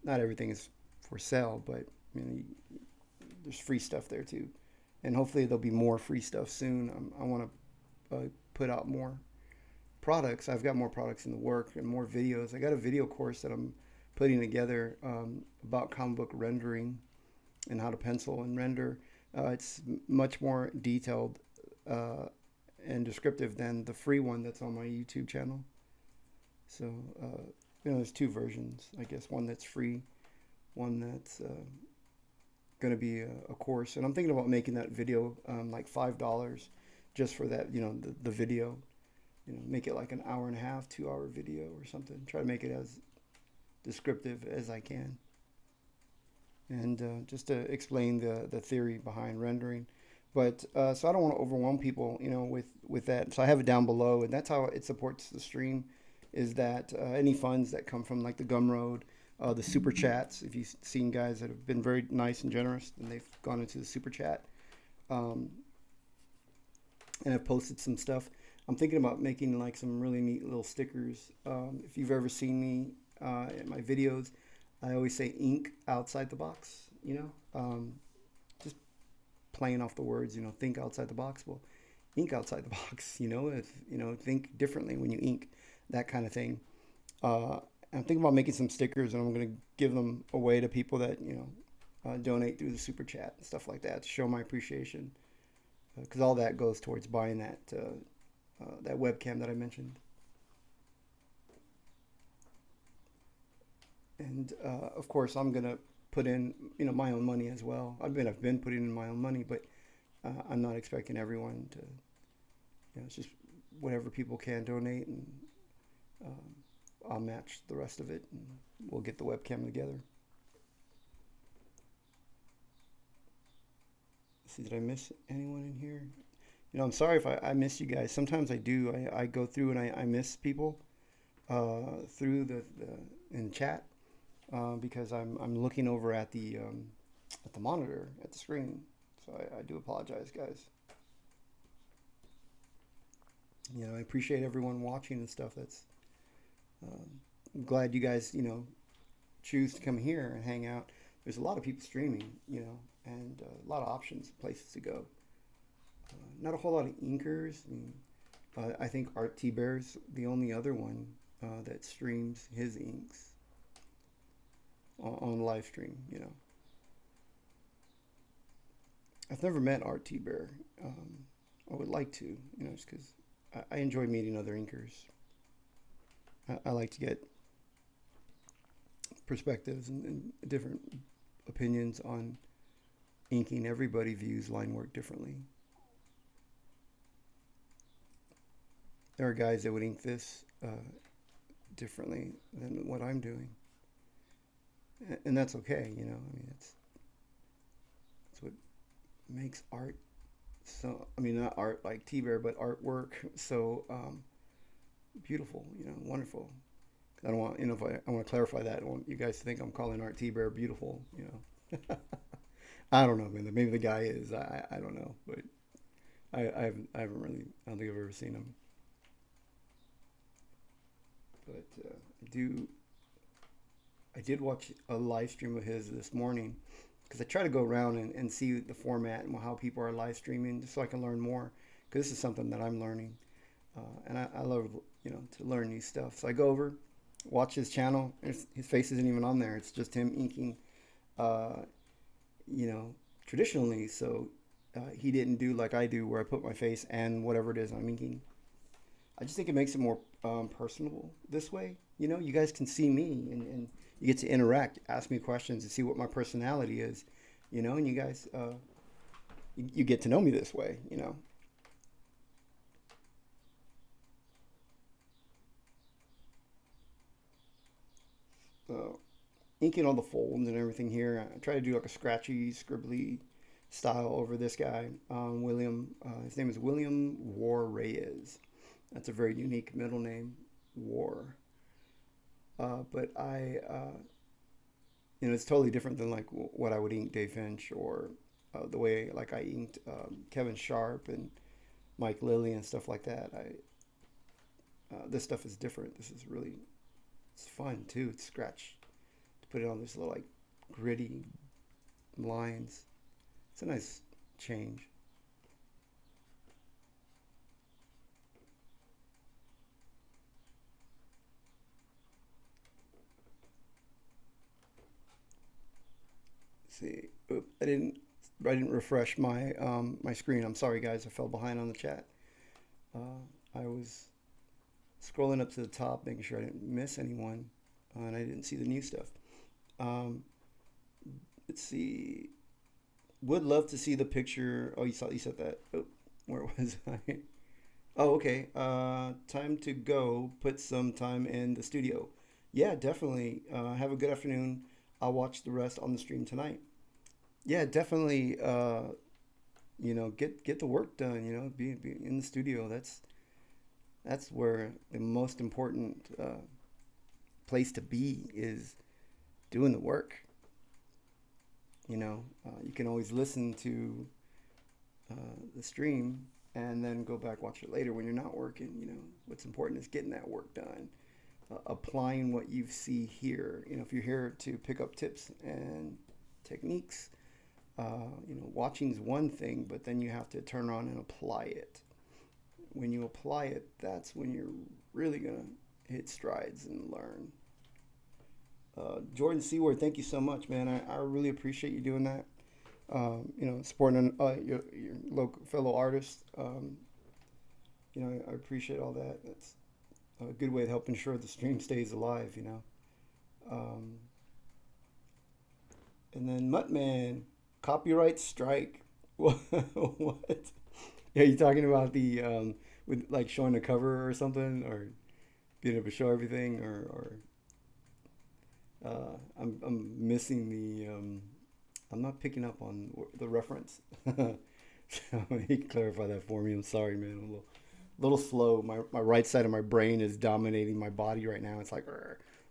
not everything is for sale, but you know there's free stuff there too, and hopefully there'll be more free stuff soon. I want to put out more products. I've got more products in the work and more videos. I got a video course that I'm putting together about comic book rendering and how to pencil and render. It's much more detailed uh, and descriptive than the free one that's on my YouTube channel. So, you know, there's two versions, I guess. One that's free, one that's going to be a course. And I'm thinking about making that video like $5 just for that, you know, the video. You know, make it like an hour and a half, 2 hour video or something. Try to make it as descriptive as I can. And just to explain the theory behind rendering. But so I don't want to overwhelm people, you know, with that. So I have it down below, and that's how it supports the stream. Is that any funds that come from like the Gumroad, the super chats? If you've seen guys that have been very nice and generous, and they've gone into the super chat, um, and I've posted some stuff. I'm thinking about making like some really neat little stickers. If you've ever seen me in my videos, I always say ink outside the box. You know, just playing off the words, you know, think outside the box. Well, ink outside the box, you know, if, you know, think differently when you ink, that kind of thing. I'm thinking about making some stickers, and I'm going to give them away to people that, you know, donate through the super chat and stuff like that to show my appreciation. Because all that goes towards buying that webcam that I mentioned. And of course, I'm going to put in, you know, my own money as well. I've been putting in my own money, but I'm not expecting everyone to, you know, it's just whatever people can donate, and um, I'll match the rest of it, and we'll get the webcam together. Let's see, did I miss anyone in here? You know, I'm sorry if I miss you guys. Sometimes I do. I go through and I miss people through the in chat because I'm looking over at the monitor at the screen. So I do apologize, guys. You know, I appreciate everyone watching and stuff. I'm glad you guys, you know, choose to come here and hang out. There's a lot of people streaming, you know, and a lot of options, places to go. Not a whole lot of inkers. I mean, I think Art T Bear's the only other one that streams his inks on live stream, you know. I've never met Art T Bear. I would like to, you know, just because I enjoy meeting other inkers. I like to get perspectives and different opinions on inking. Everybody views line work differently. There are guys that would ink this differently than what I'm doing, and that's okay. You know, I mean, that's what makes art. So I mean, not art like T Bear, but artwork so beautiful. You know, wonderful. I don't want, if I want to clarify that. I want you guys to think I'm calling Art T Bear beautiful. I don't know, man. Maybe the guy is. I don't know, but I haven't really. I don't think I've ever seen him. But I did watch a live stream of his this morning because I try to go around and see the format and how people are live streaming just so I can learn more. Because this is something that I'm learning, and I love to learn new stuff. So I go over, watch his channel. His face isn't even on there. It's just him inking, uh, you know, traditionally. So he didn't do like I do, where I put my face and whatever it is I'm inking. I just think it makes it more personable this way. You guys can see me, and you get to interact, ask me questions, and see what my personality is. And you guys, you get to know me this way. So inking all the folds and everything here. I try to do like a scratchy, scribbly style over this guy, William. His name is William War Reyes. That's a very unique middle name, War. But it's totally different than like what I would ink Dave Finch, or the way like I inked Kevin Sharp and Mike Lilly and stuff like that. This stuff is different. This is really, it's fun too. It's scratch to put it on this little like gritty lines. It's a nice change. Let's see, oop, I didn't refresh my screen. I'm sorry, guys. I fell behind on the chat. I was scrolling up to the top, making sure I didn't miss anyone, and I didn't see the new stuff. Um, let's see. Would love to see the picture. Oh, you said that. Oh, where was I? Oh, okay. Time to go. Put some time in the studio. Yeah, definitely. Have a good afternoon. I'll watch the rest on the stream tonight. Yeah, definitely. Get the work done. Be in the studio. That's where the most important place to be is doing the work. You can always listen to the stream and then go back watch it later when you're not working. What's important is getting that work done, applying what you see here. If you're here to pick up tips and techniques, watching's one thing, but then you have to turn around and apply it. When you apply it, that's when you're really gonna hit strides and learn. Jordan Seward, thank you so much, man. I really appreciate you doing that. Supporting your local fellow artists. I appreciate all that. That's a good way to help ensure the stream stays alive. Um, and then Muttman, copyright strike. What? Yeah, you talking about the with like showing the cover or something, or being able to show everything, or I'm missing the I'm not picking up on the reference. So you can clarify that for me. I'm sorry, man. I'm a little slow. My right side of my brain is dominating my body right now. It's like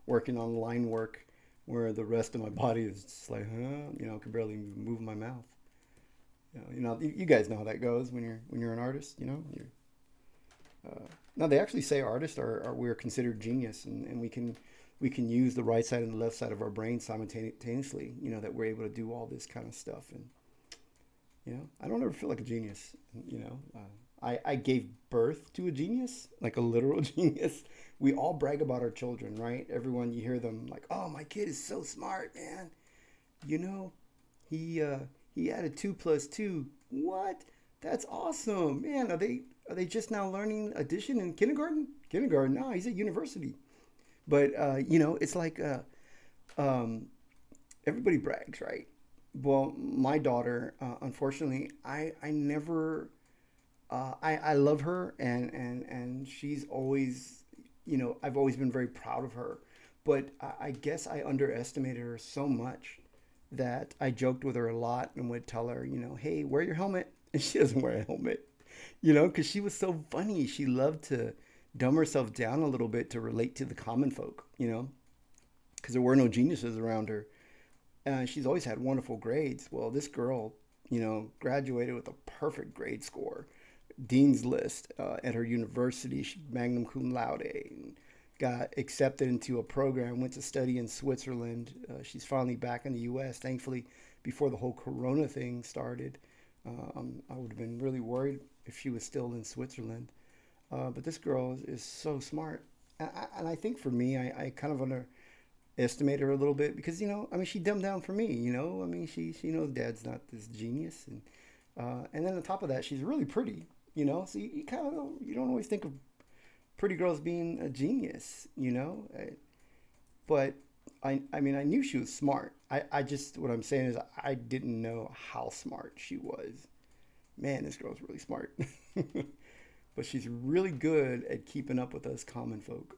working on line work, where the rest of my body is just like, huh? Can barely move my mouth. You guys know how that goes when you're an artist. No, they actually say artists are we're considered genius, and we can use the right side and the left side of our brain simultaneously. That we're able to do all this kind of stuff, and I don't ever feel like a genius. I gave birth to a genius, like a literal genius. We all brag about our children, right? Everyone, you hear them like, "Oh, my kid is so smart, man. You know, he uh, he added 2 plus 2. What? That's awesome, man. Are they just now learning addition in kindergarten? Kindergarten? No, he's at university. But it's like um, everybody brags, right? Well, my daughter, unfortunately, I never. I love her, and she's always, I've always been very proud of her. But I guess I underestimated her so much that I joked with her a lot and would tell her, hey, wear your helmet. And she doesn't wear a helmet, because she was so funny. She loved to dumb herself down a little bit to relate to the common folk, because there were no geniuses around her. She's always had wonderful grades. Well, this girl, graduated with a perfect grade score, dean's list at her university. She magna cum laude, and got accepted into a program, went to study in Switzerland. She's finally back in the U.S., thankfully, before the whole Corona thing started. I would have been really worried if she was still in Switzerland. But this girl is so smart. And I think for me, I kind of underestimate her a little bit because, I mean, she dumbed down for me, I mean, she knows dad's not this genius. And then on top of that, she's really pretty, so you kind of you don't always think of pretty girls being a genius, But I mean, I knew she was smart. I just, what I'm saying is I didn't know how smart she was. Man, this girl's really smart. But she's really good at keeping up with us common folk.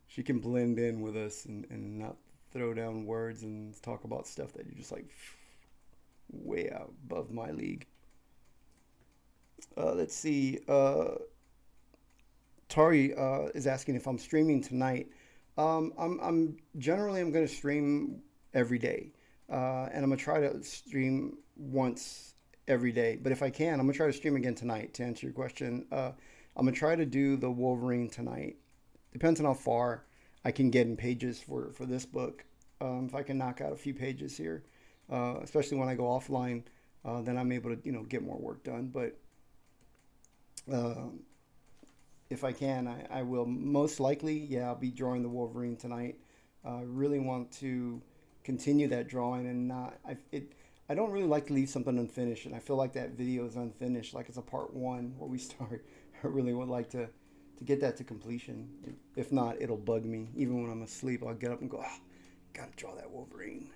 She can blend in with us and not throw down words and talk about stuff that you're just like way out above my league. Let's see. Tari is asking if I'm streaming tonight. I'm generally I'm going to stream every day, and I'm gonna try to stream once every day. But if I can, I'm gonna try to stream again tonight. To answer your question, I'm gonna try to do the Wolverine tonight. Depends on how far I can get in pages for this book. If I can knock out a few pages here, especially when I go offline, then I'm able to get more work done. But uh, if I can, I will most likely. Yeah, I'll be drawing the Wolverine tonight. I really want to continue that drawing and not. I don't really like to leave something unfinished, and I feel like that video is unfinished, like it's a part one where we start. I really would like to get that to completion. If not, it'll bug me. Even when I'm asleep, I'll get up and go, oh, gotta draw that Wolverine.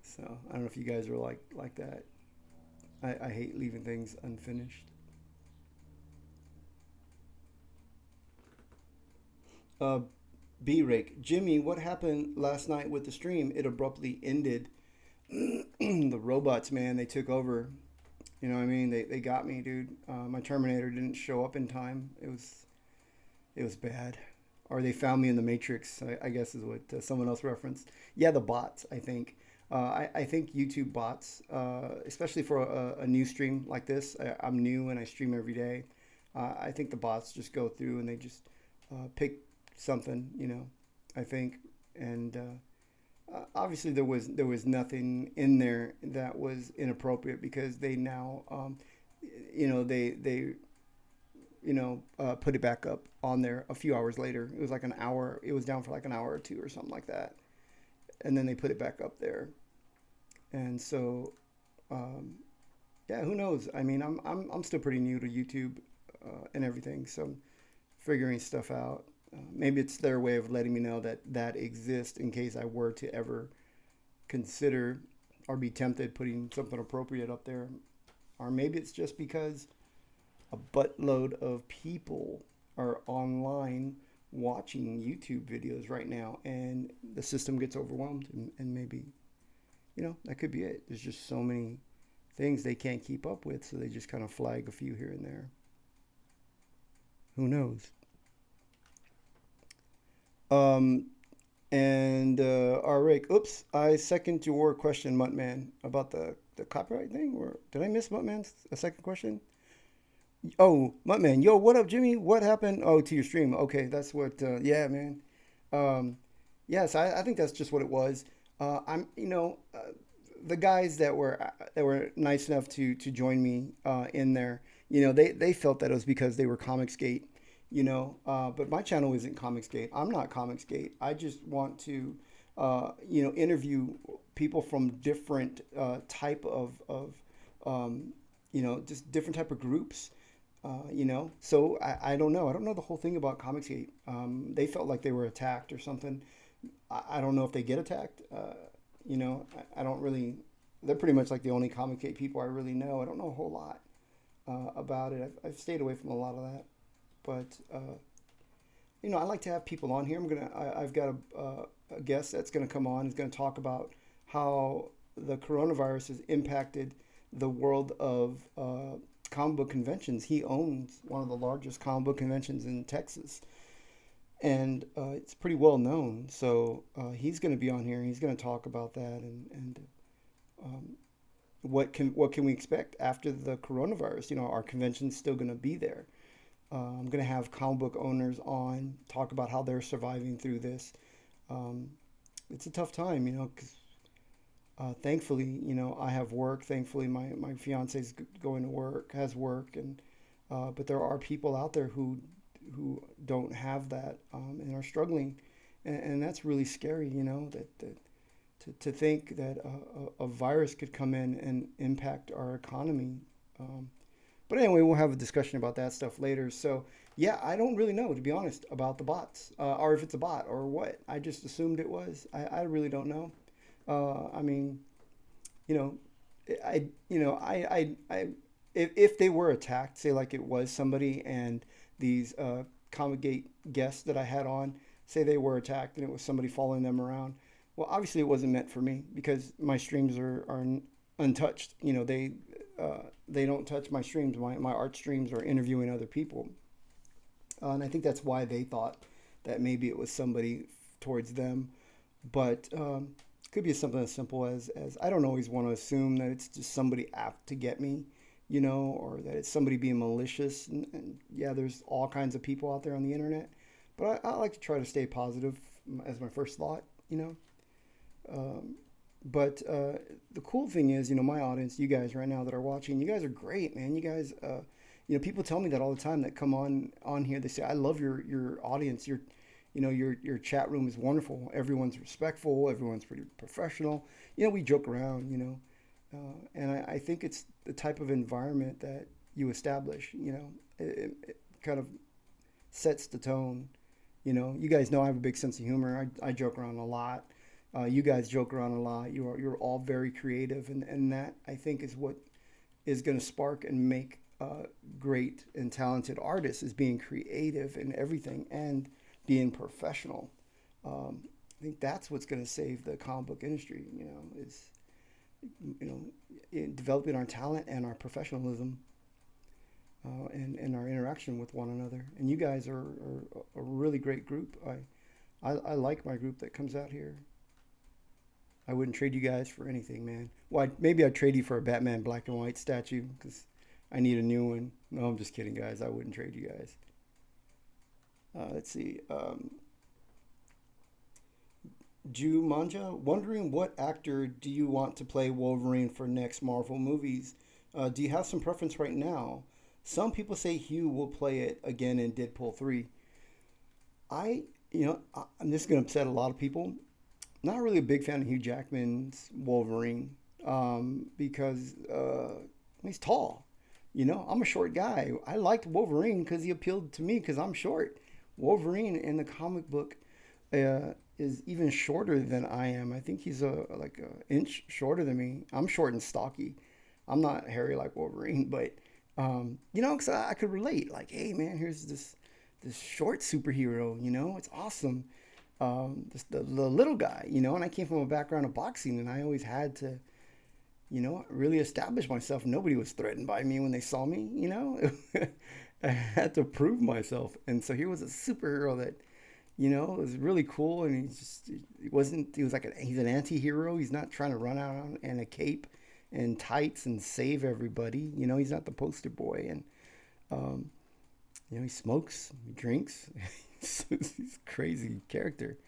So I don't know if you guys are like that. I hate leaving things unfinished. Uh, B Rake, Jimmy, what happened last night with the stream? It abruptly ended. The robots, man, they took over. You know what I mean? They got me, dude. My Terminator didn't show up in time. It was bad. Or they found me in the Matrix. I guess is what someone else referenced. Yeah, the bots. I think. I think YouTube bots, especially for a new stream like this. I'm new and I stream every day. I think the bots just go through and they just pick something. I think, and obviously there was nothing in there that was inappropriate because they now, they put it back up on there a few hours later. It was like an hour. It was down for like an hour or two or something like that, and then they put it back up there. And so, um, yeah, who knows? I mean, I'm still pretty new to YouTube and everything, so I'm figuring stuff out. Maybe it's their way of letting me know that that exists in case I were to ever consider or be tempted putting something appropriate up there. Or maybe it's just because a buttload of people are online watching YouTube videos right now and the system gets overwhelmed and maybe, that could be it. There's just so many things they can't keep up with, so they just kind of flag a few here and there. Who knows? Um, and all right, oops, I second your question, Muttman, about the copyright thing. Or did I miss Muttman's a second question? Oh, Muttman, yo, what up, Jimmy? What happened? Oh, to your stream. Okay, that's what. Yeah, man. Um, yes, I think that's just what it was. The guys that were nice enough to join me in there, they felt that it was because they were Comicsgate, but my channel isn't Comicsgate. I'm not Comicsgate. I just want to, interview people from different type of just different type of groups. So I don't know. I don't know the whole thing about Comicsgate. They felt like they were attacked or something. I don't know if they get attacked. I don't really. They're pretty much like the only Comicsgate people I really know. I don't know a whole lot about it. I've stayed away from a lot of that. But I like to have people on here. I've got a guest that's gonna come on. He's gonna talk about how the coronavirus has impacted the world of comic book conventions. He owns one of the largest comic book conventions in Texas, and it's pretty well known. So he's going to be on here. He's going to talk about that and um, what can we expect after the coronavirus. Our convention's still going to be there. I'm going to have comic book owners on talk about how they're surviving through this. Um, it's a tough time, 'cause thankfully, I have work. Thankfully, my fiance's going to work, has work, and but there are people out there who don't have that, and are struggling, and that's really scary. That to think that a virus could come in and impact our economy. Um, but anyway, we'll have a discussion about that stuff later. So yeah, I don't really know, to be honest, about the bots, or if it's a bot or what. I just assumed it was. I really don't know. I mean, you know, if they were attacked, say like it was somebody, and these Comic Gate guests that I had on, say they were attacked and it was somebody following them around. Well, obviously it wasn't meant for me because my streams are untouched. They don't touch my streams. My art streams are interviewing other people, and I think that's why they thought that maybe it was somebody towards them. But could be something as simple as I don't always want to assume that it's just somebody apt to get me, or that it's somebody being malicious. And yeah, there's all kinds of people out there on the internet, but I like to try to stay positive as my first thought, you know. Um, but the cool thing is, my audience, you guys right now that are watching, you guys are great, man. You guys, people tell me that all the time that come on here. They say, I love your audience. Your chat room is wonderful. Everyone's respectful. Everyone's pretty professional. We joke around. And I think it's the type of environment that you establish. It kind of sets the tone. You guys know I have a big sense of humor. I joke around a lot. You guys joke around a lot. You're all very creative, and that I think is what is going to spark and make great and talented artists, is being creative in everything and being professional. I think that's what's going to save the comic book industry. Is you know in developing our talent and our professionalism, and our interaction with one another. And you guys are a really great group. I like my group that comes out here. I wouldn't trade you guys for anything, man. Well, maybe I'd trade you for a Batman black and white statue because I need a new one. No, I'm just kidding, guys. I wouldn't trade you guys. Let's see. Manja, wondering what actor do you want to play Wolverine for next Marvel movies? Do you have some preference right now? Some people say Hugh will play it again in Deadpool 3. I'm just going to upset a lot of people. Not really a big fan of Hugh Jackman's Wolverine, because he's tall. I'm a short guy. I liked Wolverine because he appealed to me because I'm short. Wolverine in the comic book is even shorter than I am. I think he's like an inch shorter than me. I'm short and stocky. I'm not hairy like Wolverine, but because I could relate. Like, hey man, here's this short superhero. It's awesome. The little guy, and I came from a background of boxing, and I always had to, really establish myself. Nobody was threatened by me when they saw me. I had to prove myself, and so here was a superhero that, was really cool, and he's an anti-hero. He's not trying to run out in a cape and tights and save everybody. He's not the poster boy, and um, he smokes, he drinks. He's a crazy character.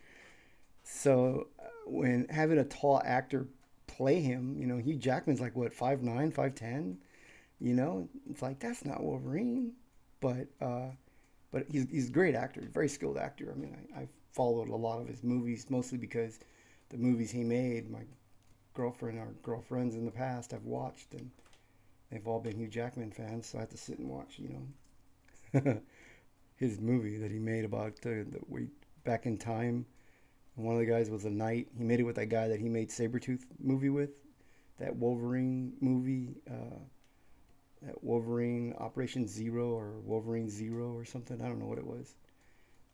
So when having a tall actor play him, Hugh Jackman's like what, 5'9", 5'10", it's like that's not Wolverine, but he's a great actor, very skilled actor. I mean, I followed a lot of his movies mostly because the movies he made, my girlfriend or girlfriends in the past have watched, and they've all been Hugh Jackman fans, so I have to sit and watch, his movie that he made about the way back in time. And one of the guys was a knight. He made it with that guy that he made Sabretooth movie with, that Wolverine movie, that Wolverine Operation Zero or Wolverine Zero or something. I don't know what it was.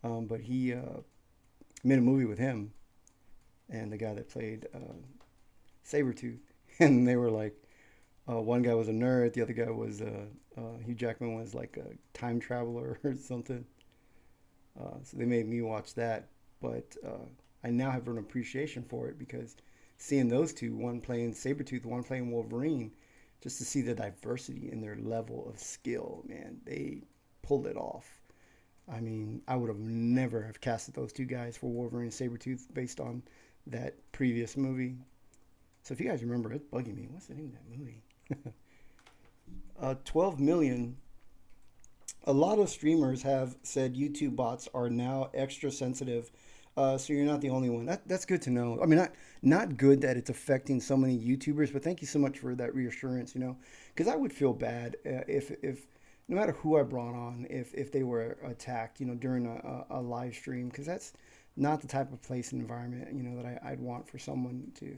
But he made a movie with him and the guy that played Sabretooth. And they were like, One guy was a nerd, the other guy was Hugh Jackman was like a time traveler or something. So they made me watch that, but I now have an appreciation for it because seeing those two, one playing Sabretooth, one playing Wolverine, just to see the diversity in their level of skill, man, they pulled it off. I mean, I would have never have casted those two guys for Wolverine and Sabretooth based on that previous movie. So if you guys remember, it's bugging me. What's the name of that movie? 12 million. A lot of streamers have said YouTube bots are now extra sensitive. So you're not the only one. That's good to know. I mean, not good that it's affecting so many YouTubers, but thank you so much for that reassurance. Because I would feel bad if no matter who I brought on, if they were attacked, during a live stream, because that's not the type of place and environment, that I'd want for someone to,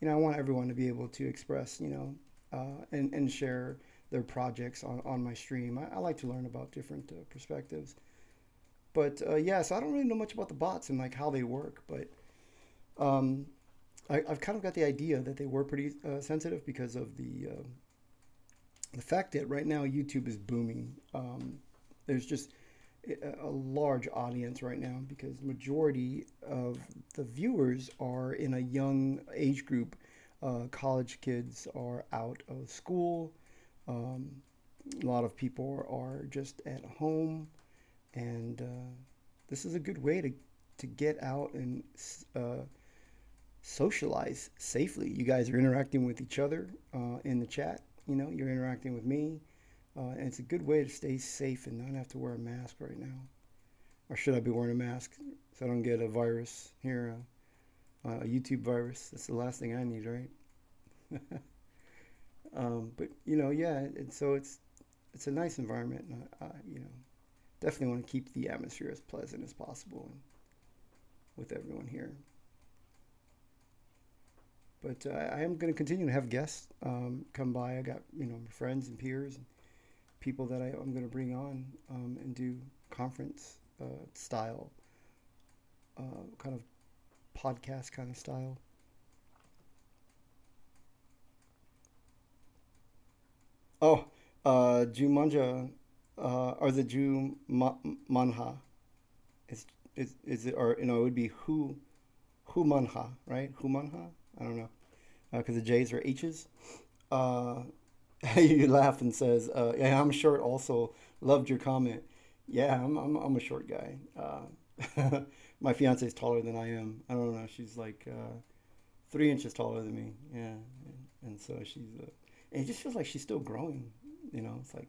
I want everyone to be able to express, and share their projects on my stream. I like to learn about different perspectives. But yeah, so I don't really know much about the bots and like how they work, but um, I've kind of got the idea that they were pretty sensitive because of the fact that right now YouTube is booming. There's just a large audience right now because majority of the viewers are in a young age group. College kids are out of school. Um, a lot of people are just at home, and this is a good way to get out and uh, socialize safely. You guys are interacting with each other in the chat. You're interacting with me, and it's a good way to stay safe and not have to wear a mask right now. Or should I be wearing a mask so I don't get a virus here, a YouTube virus? That's the last thing I need, right? But yeah, and so it's a nice environment, and definitely want to keep the atmosphere as pleasant as possible and with everyone here. But I am going to continue to have guests come by. I got friends and peers and people that I'm going to bring on and do conference style, kind of podcast kind of style. Oh, Jumanja, or the Manha. Is it, or it would be who Manha, right? Who Manha? I don't know, because the J's are H's. Uh, you laugh and says, "Yeah, I'm short." Also, loved your comment. Yeah, I'm a short guy. My fiance is taller than I am. I don't know. She's like 3 inches taller than me. Yeah, and so she's. And it just feels like she's still growing. It's like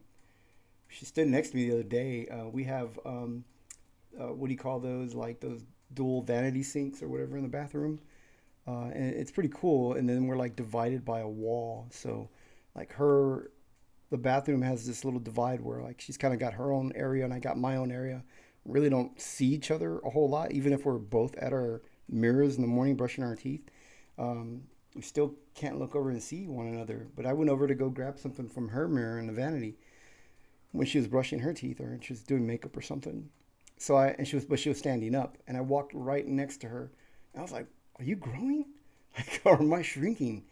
she stood next to me the other day. We have what do you call those? Like those dual vanity sinks or whatever in the bathroom, and it's pretty cool. And then we're like divided by a wall, so like the bathroom has this little divide where like she's kind of got her own area and I got my own area. Really don't see each other a whole lot, even if we're both at our mirrors in the morning brushing our teeth. We still can't look over and see one another. But I went over to go grab something from her mirror in the vanity when she was brushing her teeth or she was doing makeup or something. But she was standing up, and I walked right next to her. And I was like, "Are you growing? Like, or am I shrinking?"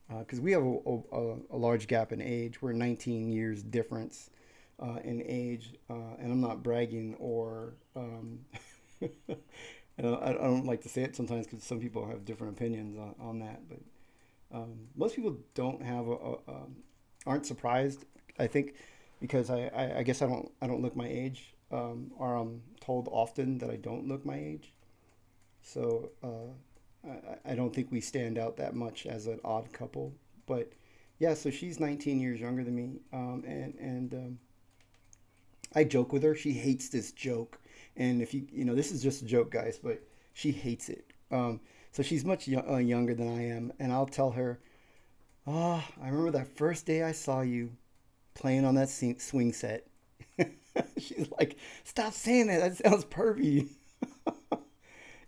Because we have a large gap in age. We're 19 years difference in age, and I'm not bragging or. I don't like to say it sometimes because some people have different opinions on that, but most people don't have aren't surprised. I think because I guess I don't look my age, or I'm told often that I don't look my age. So I don't think we stand out that much as an odd couple. But yeah, so she's 19 years younger than me, and I joke with her. She hates this joke, and if this is just a joke, guys, but she hates it. So she's much younger than I am, and I'll tell her, "Ah, I remember that first day I saw you playing on that swing set." She's like, "Stop saying that. That sounds pervy."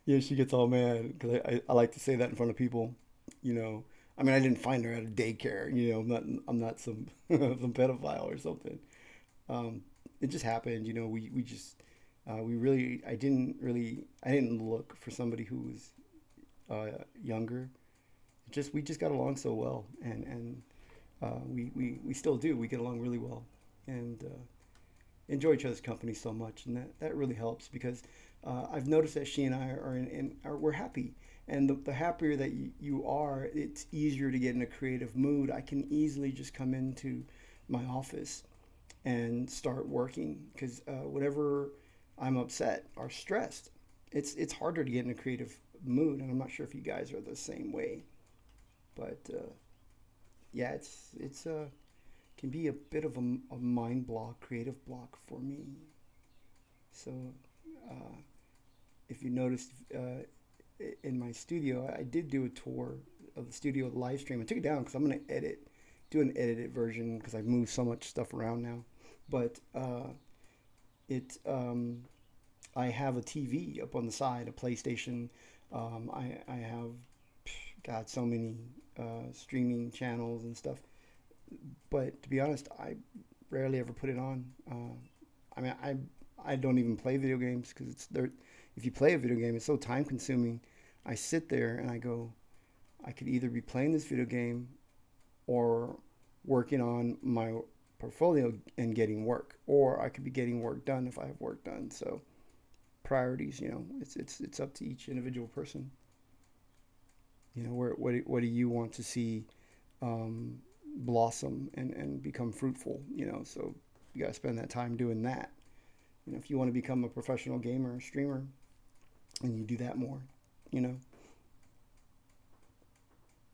Yeah, she gets all mad because I like to say that in front of people. You know, I mean, I didn't find her at a daycare. I'm not some some pedophile or something. Um, it just happened. We just we really I didn't look for somebody who was younger. Just we just got along so well, and We still do. We get along really well, and enjoy each other's company so much, and that really helps because I've noticed that she and I are we're happy, and the happier that you are, it's easier to get in a creative mood. I can easily just come into my office and start working because whenever I'm upset or stressed, it's harder to get in a creative mood, and I'm not sure if you guys are the same way, but yeah, it's can be a bit of a mind block, creative block for me. So uh, if you noticed in my studio, I did do a tour of the studio live stream. I took it down because I'm gonna do an edited version because I've moved so much stuff around now. But it I have a TV up on the side, a PlayStation. I have got so many streaming channels and stuff. But to be honest, I rarely ever put it on. I mean, I don't even play video games because it's there. If you play a video game, it's so time consuming. I sit there and I go, I could either be playing this video game or working on my portfolio and getting work, or I could be getting work done if I have work done. So priorities, it's up to each individual person. What do you want to see um, blossom and become fruitful? So you got to spend that time doing that. If you want to become a professional gamer or streamer, and you do that more, you know.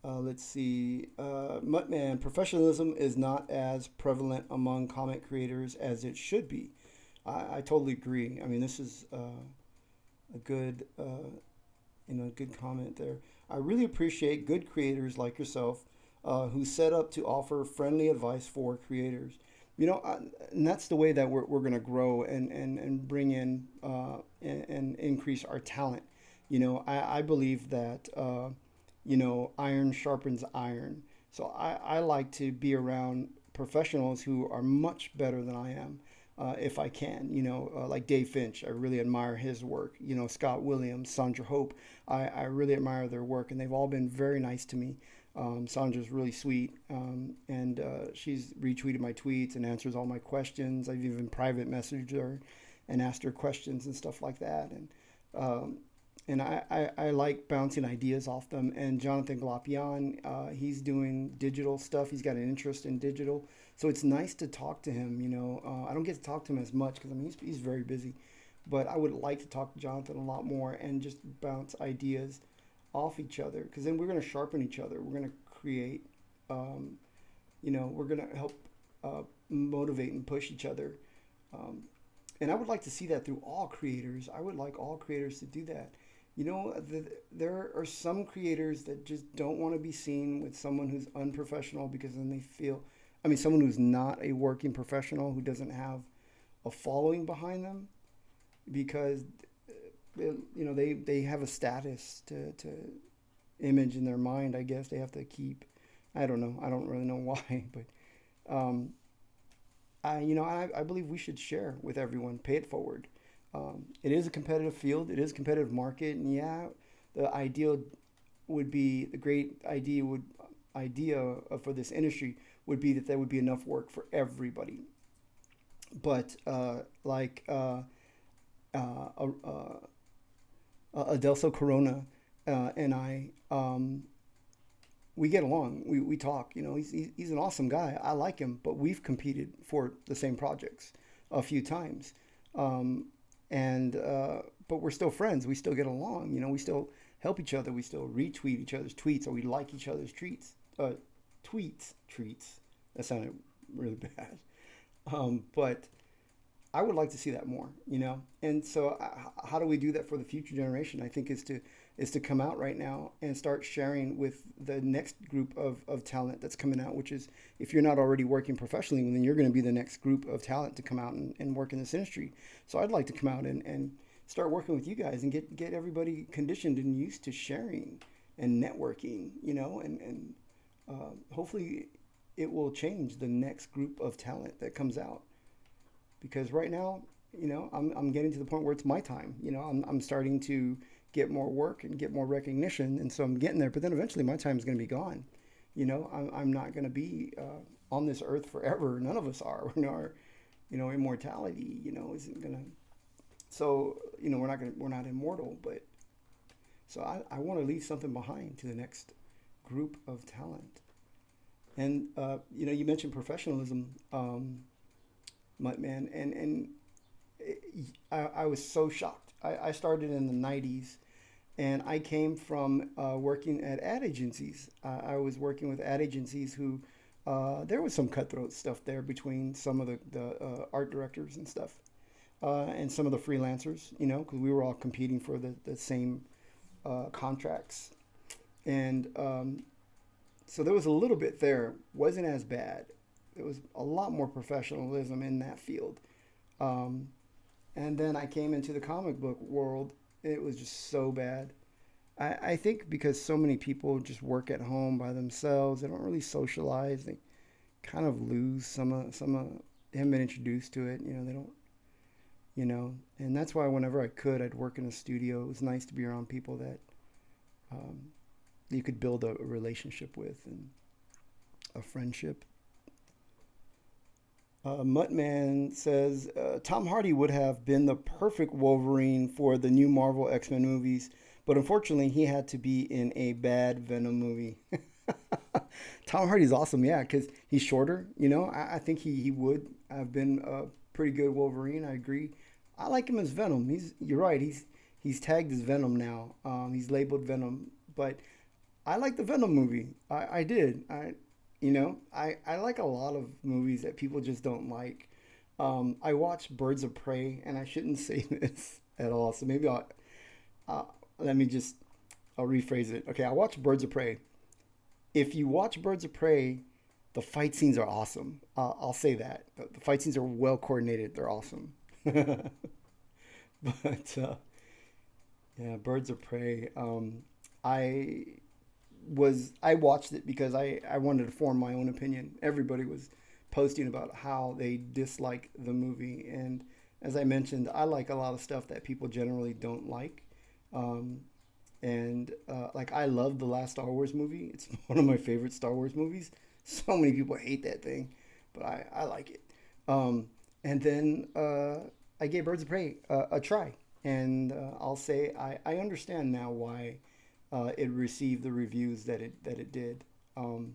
Let's see. Muttman, professionalism is not as prevalent among comic creators as it should be. I totally agree. I mean, this is a good, good comment there. I really appreciate good creators like yourself who set up to offer friendly advice for creators. And that's the way that we're going to grow and bring in and increase our talent. I believe that, iron sharpens iron. So I like to be around professionals who are much better than I am. If I can, like Dave Finch, I really admire his work. Scott Williams, Sandra Hope, I really admire their work, and they've all been very nice to me. Sandra's really sweet, and she's retweeted my tweets and answers all my questions. I've even private messaged her and asked her questions and stuff like that. And I like bouncing ideas off them. And Jonathan Glapion, he's doing digital stuff. He's got an interest in digital. So it's nice to talk to him. I don't get to talk to him as much because, I mean, he's very busy. But I would like to talk to Jonathan a lot more and just bounce ideas off each other, because then we're going to sharpen each other. We're going to create, we're going to help motivate and push each other. And I would like to see that through all creators. I would like all creators to do that. There are some creators that just don't want to be seen with someone who's unprofessional, because then they feel, I mean, someone who's not a working professional, who doesn't have a following behind them, because they have a status to image in their mind. I guess they have to keep. I don't know. I don't really know why, but I believe we should share with everyone, pay it forward. It is a competitive field. It is a competitive market, and yeah, the great idea for this industry would be that there would be enough work for everybody. But Adelso Corona and I, we get along. We talk. He's an awesome guy. I like him, but we've competed for the same projects a few times. And but we're still friends. We still get along. We still help each other. We still retweet each other's tweets, or we like each other's treats. That sounded really bad. But I would like to see that more. And so how do we do that for the future generation? I think is to come out right now and start sharing with the next group of talent that's coming out, which is, if you're not already working professionally, then you're going to be the next group of talent to come out and work in this industry. So I'd like to come out and start working with you guys and get everybody conditioned and used to sharing and networking, and hopefully it will change the next group of talent that comes out. Because right now, I'm getting to the point where it's my time. I'm starting to get more work and get more recognition, and so I'm getting there. But then eventually, my time is going to be gone. I'm not going to be on this earth forever. None of us are. Our, immortality, isn't going to. So, we're not immortal, but so I want to leave something behind to the next group of talent. And, you mentioned professionalism, Muttman, and I was so shocked. I started in the 90s, and I came from working at ad agencies. I was working with ad agencies who, there was some cutthroat stuff there between some of the art directors and stuff, and some of the freelancers, because we were all competing for the same contracts. And so there was a little bit there, wasn't as bad. There was a lot more professionalism in that field. Um, and then I came into the comic book world. It was just so bad. I think because so many people just work at home by themselves, they don't really socialize. They kind of lose they haven't been introduced to it. They don't, and that's why whenever I could, I'd work in a studio. It was nice to be around people that um, you could build a relationship with and a friendship. Muttman says Tom Hardy would have been the perfect Wolverine for the new Marvel X-Men movies, but unfortunately, he had to be in a bad Venom movie. Tom Hardy's awesome, yeah, because he's shorter. I think he would have been a pretty good Wolverine. I agree. I like him as Venom. You're right. He's tagged as Venom now. He's labeled Venom, but I like the Venom movie. I did. I like a lot of movies that people just don't like. I watched Birds of Prey, and I shouldn't say this at all. So maybe let me just I'll rephrase it. Okay, I watched Birds of Prey. If you watch Birds of Prey, the fight scenes are awesome. I'll say that the fight scenes are well coordinated. They're awesome. But yeah, Birds of Prey. I I watched it because I wanted to form my own opinion. Everybody was posting about how they dislike the movie, and as I mentioned, I like a lot of stuff that people generally don't like. Um, and like I love the last Star Wars movie. It's one of my favorite Star Wars movies. So many people hate that thing, but I like it. Um, and then I gave Birds of Prey a try, and I'll say I understand now why it received the reviews that it did. Um,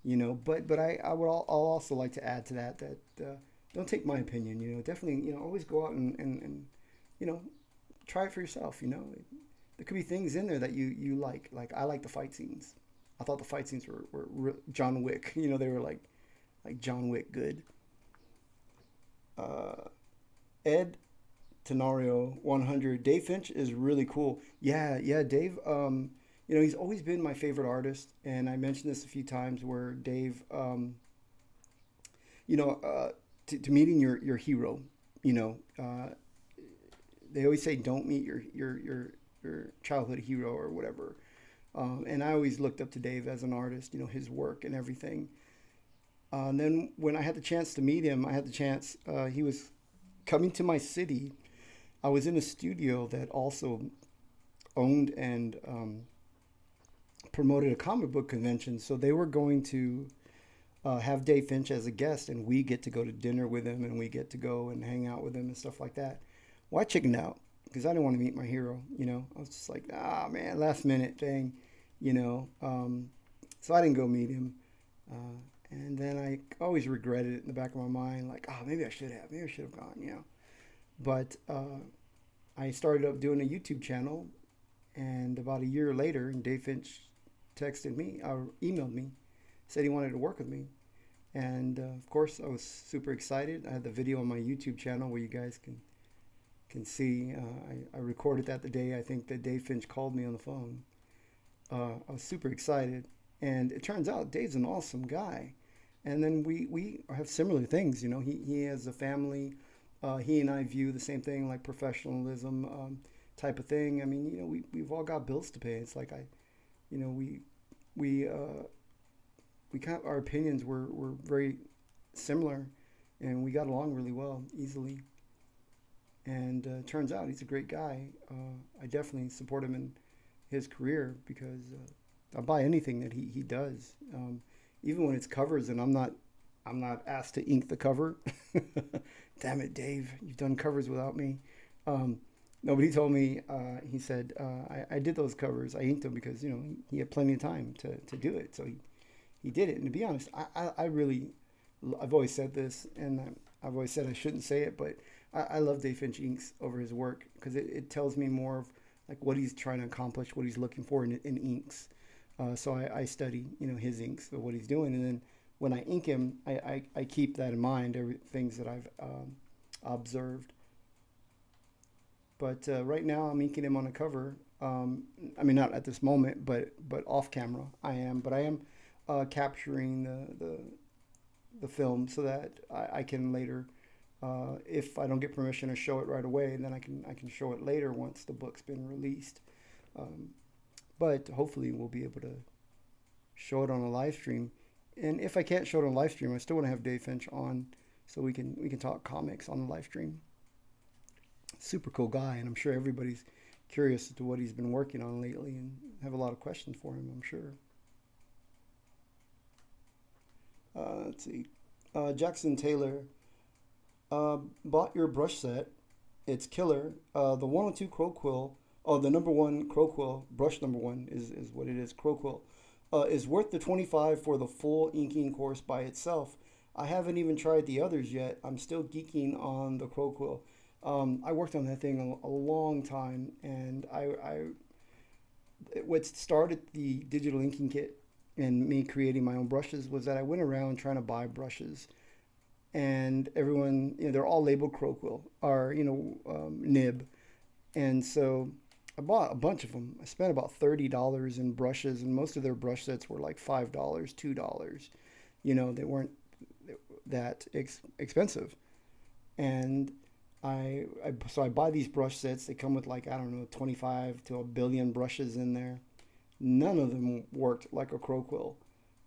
but I'll also like to add to that don't take my opinion. Definitely always go out and you know try it for yourself. There could be things in there that you like. Like I like the fight scenes. I thought the fight scenes were John Wick. They were like John Wick good. Uh, Ed Tenorio 100. Dave Finch is really cool. Yeah, yeah, Dave. He's always been my favorite artist, and I mentioned this a few times where Dave, you know, uh, to meeting your hero. You know, they always say don't meet your childhood hero or whatever. And I always looked up to Dave as an artist. His work and everything. And then when I had the chance to meet him, I had the chance. He was coming to my city. I was in a studio that also owned and promoted a comic book convention. So they were going to have Dave Finch as a guest, and we get to go to dinner with him, and we get to go and hang out with him and stuff like that. Well, I chickened out because I didn't want to meet my hero. I was just like, ah, man, last minute thing, you know. So I didn't go meet him. And then I always regretted it in the back of my mind, like, oh, maybe I should have. Maybe I should have gone. But I started up doing a YouTube channel, and about a year later, and Dave Finch texted me, or emailed me, said he wanted to work with me. And of course, I was super excited. I had the video on my YouTube channel where you guys can see. I recorded that the day I think that Dave Finch called me on the phone. I was super excited, and it turns out Dave's an awesome guy. And then we have similar things. He has a family. He and I view the same thing, like professionalism type of thing. I mean, we've all got bills to pay. It's like you know, we we kind of, our opinions were very similar, and we got along really well, easily. And turns out he's a great guy. I definitely support him in his career because I buy anything that he does, even when it's covers and I'm not asked to ink the cover. Damn it, Dave, you've done covers without me. Um, Nobody told me. He said I did those covers. I inked them because he had plenty of time to do it. So he did it. And to be honest, I really, I've always said this, and I've always said I shouldn't say it, but I love Dave Finch inks over his work because it tells me more of like what he's trying to accomplish, what he's looking for in inks. So I study his inks, so what he's doing, and then when I ink him, I keep that in mind, things that I've observed. But right now, I'm inking him on a cover. I mean, not at this moment, but off camera, I am. But I am capturing the film so that I can later, if I don't get permission to show it right away, then I can show it later once the book's been released. Um, but hopefully, we'll be able to show it on a live stream. And if I can't show it on a live stream, I still want to have Dave Finch on so we can talk comics on the live stream. Super cool guy, and I'm sure everybody's curious as to what he's been working on lately and have a lot of questions for him, I'm sure. Let's see. Jackson Taylor bought your brush set. It's killer. The 102 Crow Quill, oh, the number one Crow Quill, brush number one is what it is, Crow Quill, is worth the 25 for the full inking course by itself. I haven't even tried the others yet. I'm still geeking on the Crow Quill. I worked on that thing a long time, and what started the digital inking kit and me creating my own brushes was that I went around trying to buy brushes, and everyone, they're all labeled Crow Quill or nib, and so I bought a bunch of them. I spent about $30 in brushes, and most of their brush sets were like $5, $2. They weren't that expensive, and so I buy these brush sets. They come with like, I don't know, 25 to a billion brushes in there. None of them worked like a Crow Quill.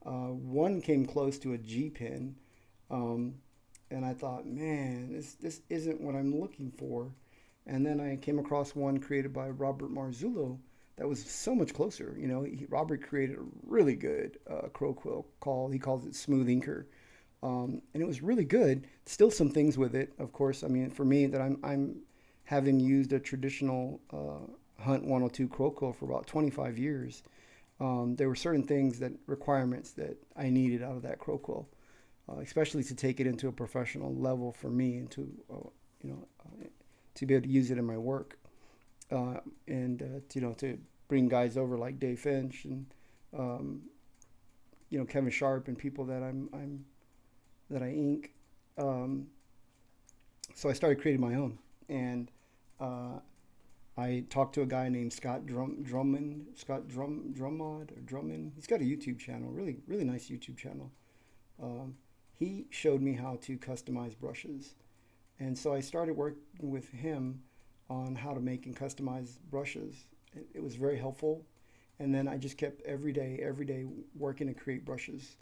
One came close to a G pen, and I thought, man, this isn't what I'm looking for. And then I came across one created by Robert Marzullo that was so much closer. Robert created a really good Crow Quill he calls it Smooth Inker. And it was really good. Still some things with it, of course. I mean, for me, that I'm having used a traditional Hunt 102 Crow Quill for about 25 years. There were certain requirements that I needed out of that Crow Quill, especially to take it into a professional level for me and to be able to use it in my work, to bring guys over like Dave Finch and Kevin Sharp and people that I ink. So I started creating my own, and I talked to a guy named Drummond. He's got a YouTube channel, really really nice YouTube channel. He showed me how to customize brushes, and so I started working with him on how to make and customize brushes. It was very helpful, and then I just kept every day working to create brushes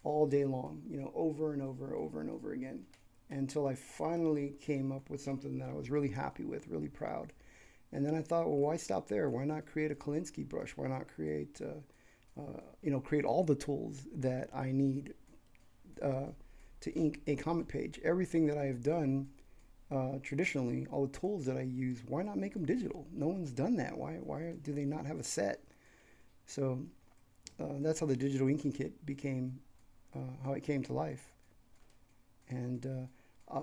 all day long, over and over and over again, until I finally came up with something that I was really happy with, really proud. And then I thought, well, why stop there? Why not create a Kolinsky brush? Why not create all the tools that I need to ink a comic page? Everything that I have done traditionally, all the tools that I use, why not make them digital? No one's done that. Why do they not have a set? So that's how the digital inking kit became. How it came to life, and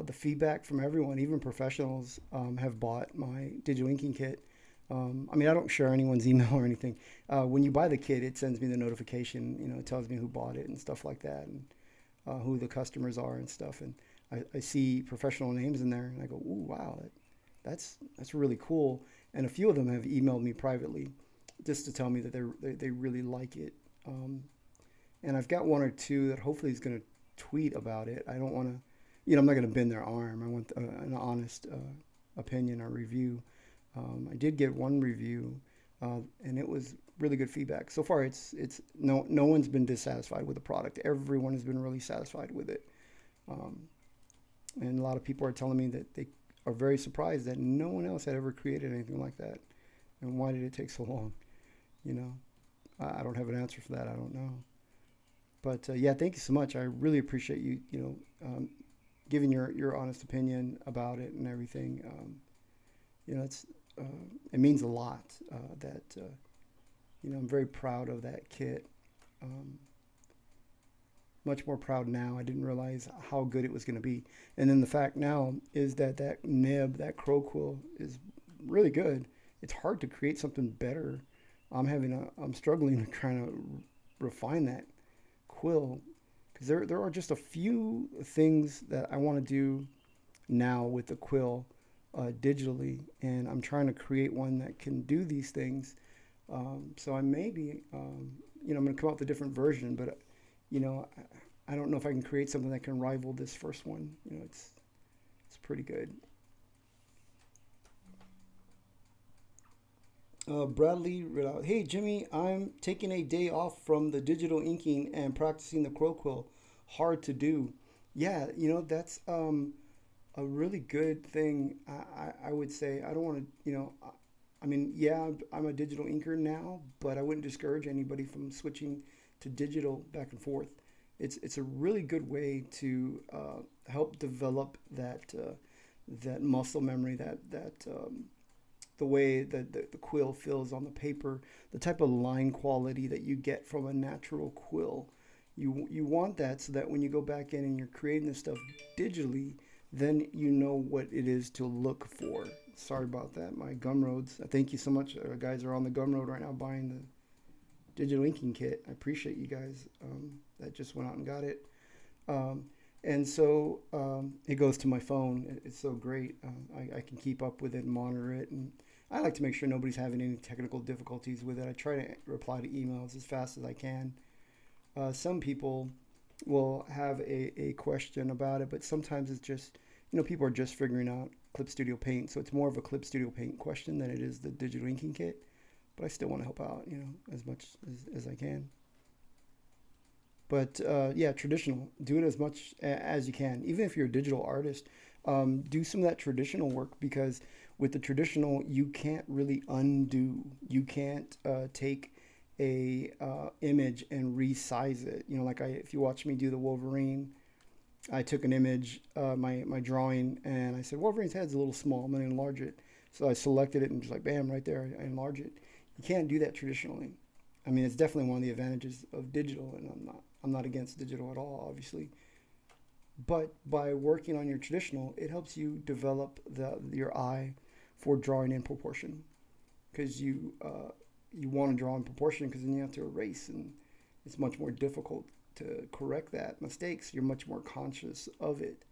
the feedback from everyone, even professionals, have bought my digital inking kit. I mean, I don't share anyone's email or anything. When you buy the kit, it sends me the notification. It tells me who bought it and stuff like that, and who the customers are and stuff. And I see professional names in there, and I go, "Ooh, wow, that's really cool." And a few of them have emailed me privately, just to tell me that they really like it. And I've got one or two that hopefully is going to tweet about it. I don't want to, I'm not going to bend their arm. I want an honest opinion or review. I did get one review, and it was really good feedback. So far, it's no one's been dissatisfied with the product. Everyone has been really satisfied with it. And a lot of people are telling me that they are very surprised that no one else had ever created anything like that. And why did it take so long? I don't have an answer for that. I don't know. But yeah, thank you so much. I really appreciate you, giving your honest opinion about it and everything. It's it means a lot that I'm very proud of that kit. Um, Much more proud now. I didn't realize how good it was going to be, and then the fact now is that that nib, that crow quill, is really good. It's hard to create something better. I'm struggling to trying to refine that quill because there are just a few things that I want to do now with the quill digitally, and I'm trying to create one that can do these things. So I may be, I'm going to come up with a different version, but I don't know if I can create something that can rival this first one. It's pretty good. Bradley read out, "Hey Jimmy, I'm taking a day off from the digital inking and practicing the crow quill. Hard to do." Yeah, that's a really good thing. I would say I don't want to, I mean, yeah, I'm a digital inker now, but I wouldn't discourage anybody from switching to digital back and forth. It's a really good way to help develop that muscle memory, that the way that the quill feels on the paper, the type of line quality that you get from a natural quill. You want that so that when you go back in and you're creating this stuff digitally, then you know what it is to look for. Sorry about that. My Gumroads. Thank you so much. Guys are on the Gumroad right now buying the digital inking kit. I appreciate you guys that just went out and got it. Um, and so it goes to my phone. It's so great. I can keep up with it and monitor it. And I like to make sure nobody's having any technical difficulties with it. I try to reply to emails as fast as I can. Some people will have a question about it, but sometimes it's just, people are just figuring out Clip Studio Paint. So it's more of a Clip Studio Paint question than it is the digital inking kit. But I still want to help out, as much as I can. But yeah, traditional. Do it as much as you can. Even if you're a digital artist, do some of that traditional work because with the traditional, you can't really undo. You can't take a image and resize it. Like if you watch me do the Wolverine, I took an image, my drawing, and I said Wolverine's head's a little small. I'm gonna enlarge it. So I selected it and just like bam, right there, I enlarge it. You can't do that traditionally. I mean, it's definitely one of the advantages of digital, and I'm not against digital at all, obviously. But by working on your traditional, it helps you develop your eye for drawing in proportion, because you want to draw in proportion, because then you have to erase, and it's much more difficult to correct that mistakes. You're much more conscious of it.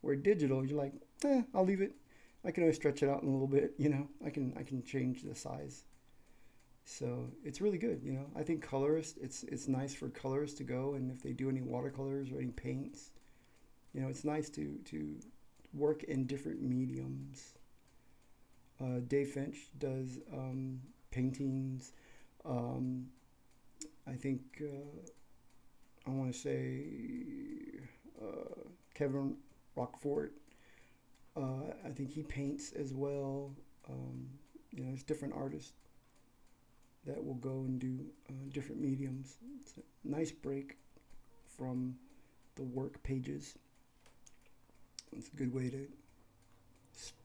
Where digital, you're like, I'll leave it. I can always stretch it out in a little bit. I can change the size. So it's really good. I think colorists, it's nice for colorists to go, and if they do any watercolors or any paints, it's nice to work in different mediums. Dave Finch does paintings. Um, I think I want to say Kevin Rockfort. I think he paints as well. There's different artists that will go and do different mediums. It's a nice break from the work pages. It's a good way to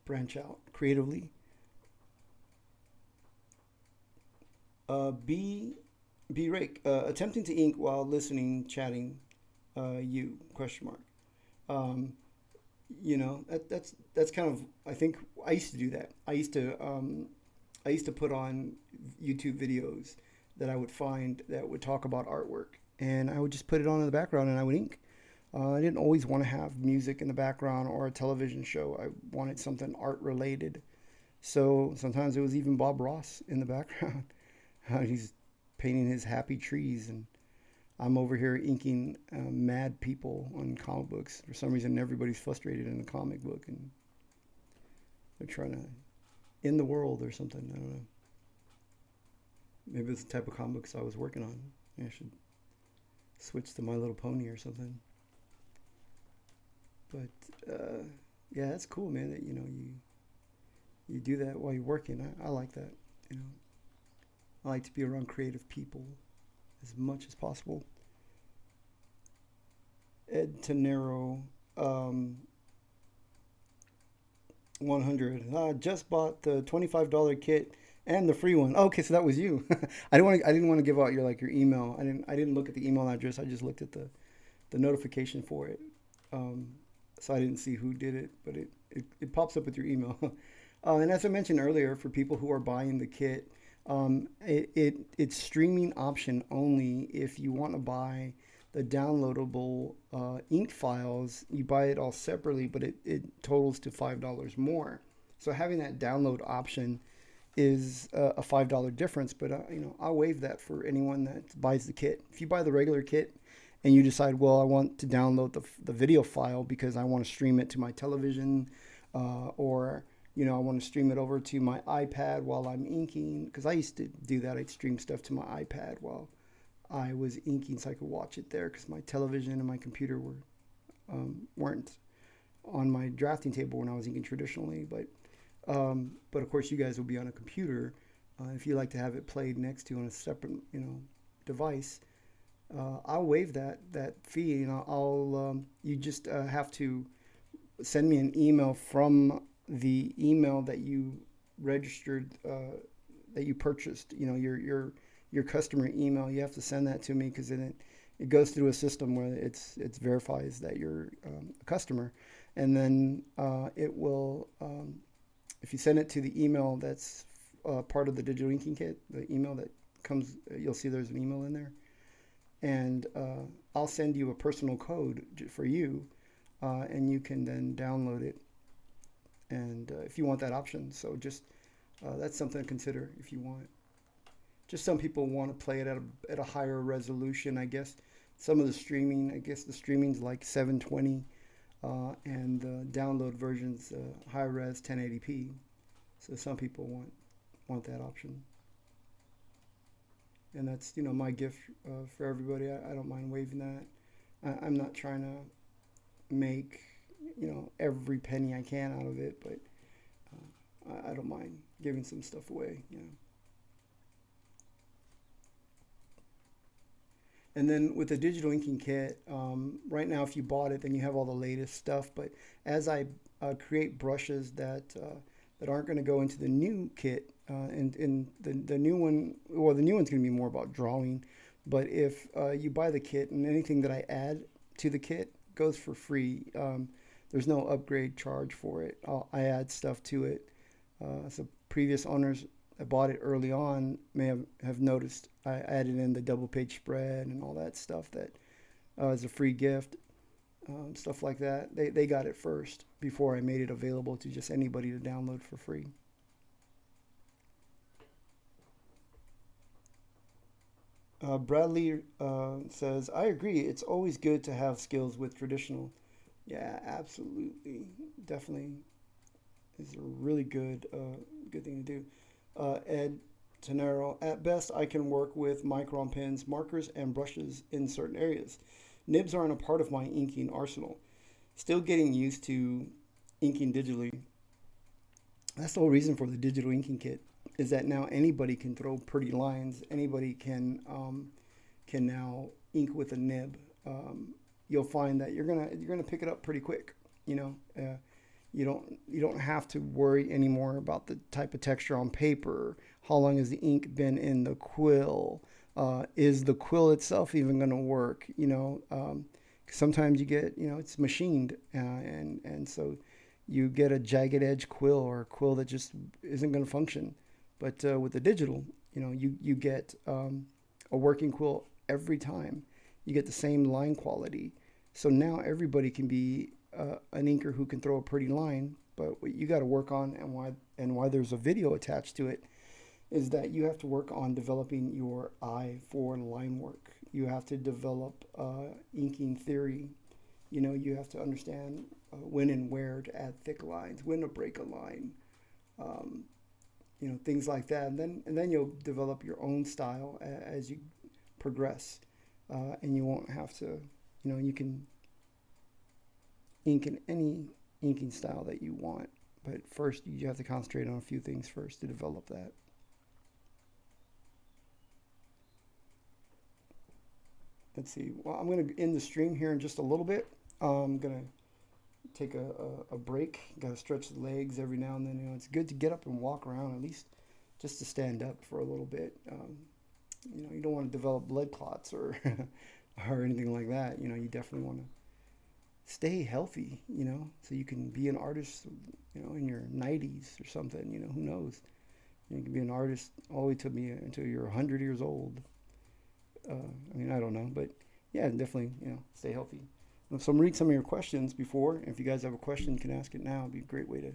branch out creatively. B Rake, attempting to ink while listening, chatting, you question mark. Um, that's kind of, I think I used to do that. I used to put on YouTube videos that I would find that would talk about artwork, and I would just put it on in the background and I would ink. I didn't always want to have music in the background or a television show. I wanted something art related. So sometimes it was even Bob Ross in the background. He's painting his happy trees, and I'm over here inking mad people on comic books. For some reason, everybody's frustrated in a comic book, and they're trying to end the world or something. I don't know. Maybe it's the type of comic books I was working on. Maybe I should switch to My Little Pony or something. But yeah, that's cool, man. That you do that while you're working. I like that. You know. I like to be around creative people as much as possible. Ed Tenero, um, 100. Just bought the $25 kit and the free one. Oh, okay, so that was you. I didn't want to give out your email. I didn't look at the email address. I just looked at the notification for it. Um, so I didn't see who did it, but it pops up with your email. And as I mentioned earlier, for people who are buying the kit, it's streaming option only. If you want to buy the downloadable ink files, you buy it all separately, but it totals to $5 more. So having that download option is a $5 difference, but I'll waive that for anyone that buys the kit. If you buy the regular kit and you decide, well, I want to download the video file because I want to stream it to my television, or I want to stream it over to my iPad while I'm inking, because I used to do that. I'd stream stuff to my iPad while I was inking so I could watch it there, because my television and my computer weren't on my drafting table when I was inking traditionally. But of course, you guys will be on a computer. If you like to have it played next to you on a separate device, I'll waive that fee, and you just have to send me an email from the email that you registered, that you purchased. Your customer email. You have to send that to me, because then it goes through a system where it's verifies that you're a customer, and then it will. If you send it to the email that's part of the digital inking kit, the email that comes, you'll see there's an email in there, and I'll send you a personal code for you, and you can then download it. And if you want that option, so just that's something to consider if you want. Just some people want to play it at a higher resolution, I guess. Some of the streaming, I guess the streaming's like 720, and the download version's high res 1080p. So some people want that option, and that's my gift for everybody. I don't mind waiving that. I'm not trying to make every penny I can out of it, but I don't mind giving some stuff away. And then with the digital inking kit, right now, if you bought it, then you have all the latest stuff. But as I create brushes that aren't going to go into the new kit, and the new one, well, the new one's going to be more about drawing. But if you buy the kit, and anything that I add to the kit goes for free, there's no upgrade charge for it. I add stuff to it. So previous owners that bought it early on may have noticed I added in the double page spread and all that stuff that is a free gift, stuff like that. They got it first before I made it available to just anybody to download for free. Bradley says, I agree. It's always good to have skills with traditional. Yeah, absolutely. Definitely is a really good thing to do. Ed Tenero, at best, I can work with micron pens, markers, and brushes in certain areas. Nibs aren't a part of my inking arsenal. Still getting used to inking digitally. That's the whole reason for the digital inking kit, is that now anybody can throw pretty lines. Anybody can now ink with a nib. You'll find that you're gonna pick it up pretty quick. You don't have to worry anymore about the type of texture on paper. How long has the ink been in the quill? Is the quill itself even going to work? Sometimes you get it's machined, and so you get a jagged edge quill, or a quill that just isn't going to function. But with the digital, you get a working quill every time. You get the same line quality. So now everybody can be an inker who can throw a pretty line. But what you got to work on, and why there's a video attached to it, is that you have to work on developing your eye for line work. You have to develop inking theory. You have to understand when and where to add thick lines, when to break a line, things like that. And then you'll develop your own style as you progress, and you won't have to. You can ink in any inking style that you want, but first you have to concentrate on a few things first to develop that. Let's see. Well, I'm going to end the stream here in just a little bit. I'm going to take a break. Got to stretch the legs every now and then. It's good to get up and walk around, at least just to stand up for a little bit. You don't want to develop blood clots or or anything like that. You definitely want to stay healthy. So you can be an artist. In your 90s or something. Who knows? You can be an artist all the way to be until you're 100 years old. I don't know, but yeah, definitely, stay healthy. So I'm reading some of your questions before. If you guys have a question, you can ask it now. It'd be a great way to.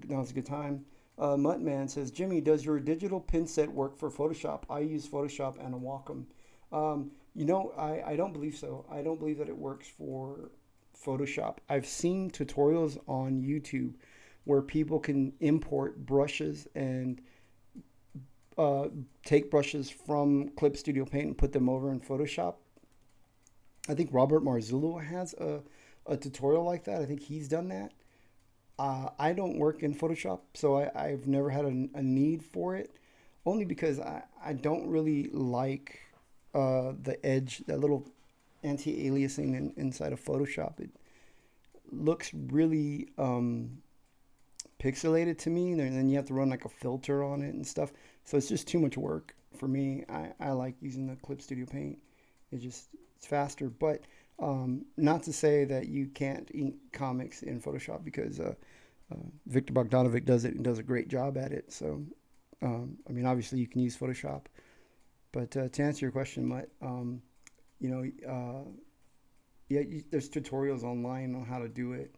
Now's a good time. Muttman says, Jimmy, does your digital pin set work for Photoshop? I use Photoshop and a Wacom. I don't believe so. I don't believe that it works for Photoshop. I've seen tutorials on YouTube where people can import brushes and uh, take brushes from Clip Studio Paint and put them over in Photoshop. I think Robert Marzullo has a tutorial like that. I think he's done that. I don't work in Photoshop, so I've never had a need for it, only because I don't really like the edge, that little anti-aliasing inside of Photoshop. It looks really pixelated to me, and then you have to run like a filter on it and stuff. So it's just too much work for me. I like using the Clip Studio Paint. It's faster, but not to say that you can't ink comics in Photoshop because Victor Bogdanovic does it and does a great job at it. So, obviously you can use Photoshop, but to answer your question, Mutt, you know, yeah, there's tutorials online on how to do it,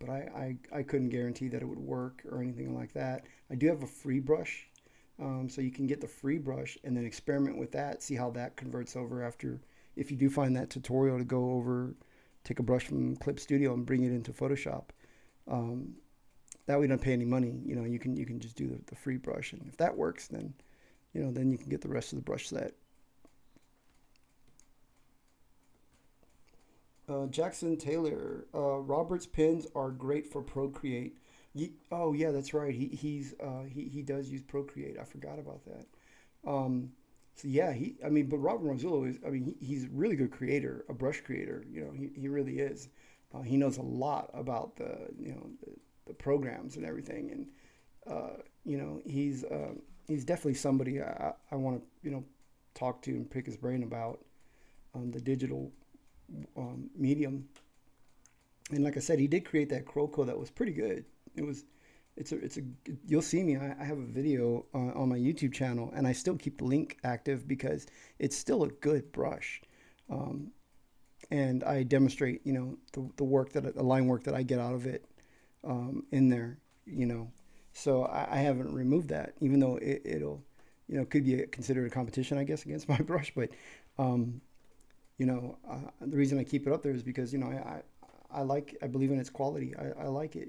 but I couldn't guarantee that it would work or anything like that. I do have a free brush, so you can get the free brush and then experiment with that, see how that converts over after. If you do find that tutorial to go over, take a brush from Clip Studio and bring it into Photoshop. Um, that way you don't pay any money. You can just do the free brush, and if that works, then you can get the rest of the brush set. Jackson Taylor, Robert's pins are great for Procreate. Oh yeah, that's right. He does use Procreate. I forgot about that. Um, so yeah, but Robert Marzullo is, he's a really good creator, a brush creator. He really is. He knows a lot about the programs and everything, and he's definitely somebody I want to talk to and pick his brain about the digital medium. And like I said, he did create that Croco that was pretty good. It was, it's a, you'll see me. I have a video on my YouTube channel, and I still keep the link active because it's still a good brush. Um, and I demonstrate, the work the line work that I get out of it in there, you know. So I haven't removed that, even though it'll, could be considered a competition, I guess, against my brush. But um, the reason I keep it up there is because I believe in its quality. I like it,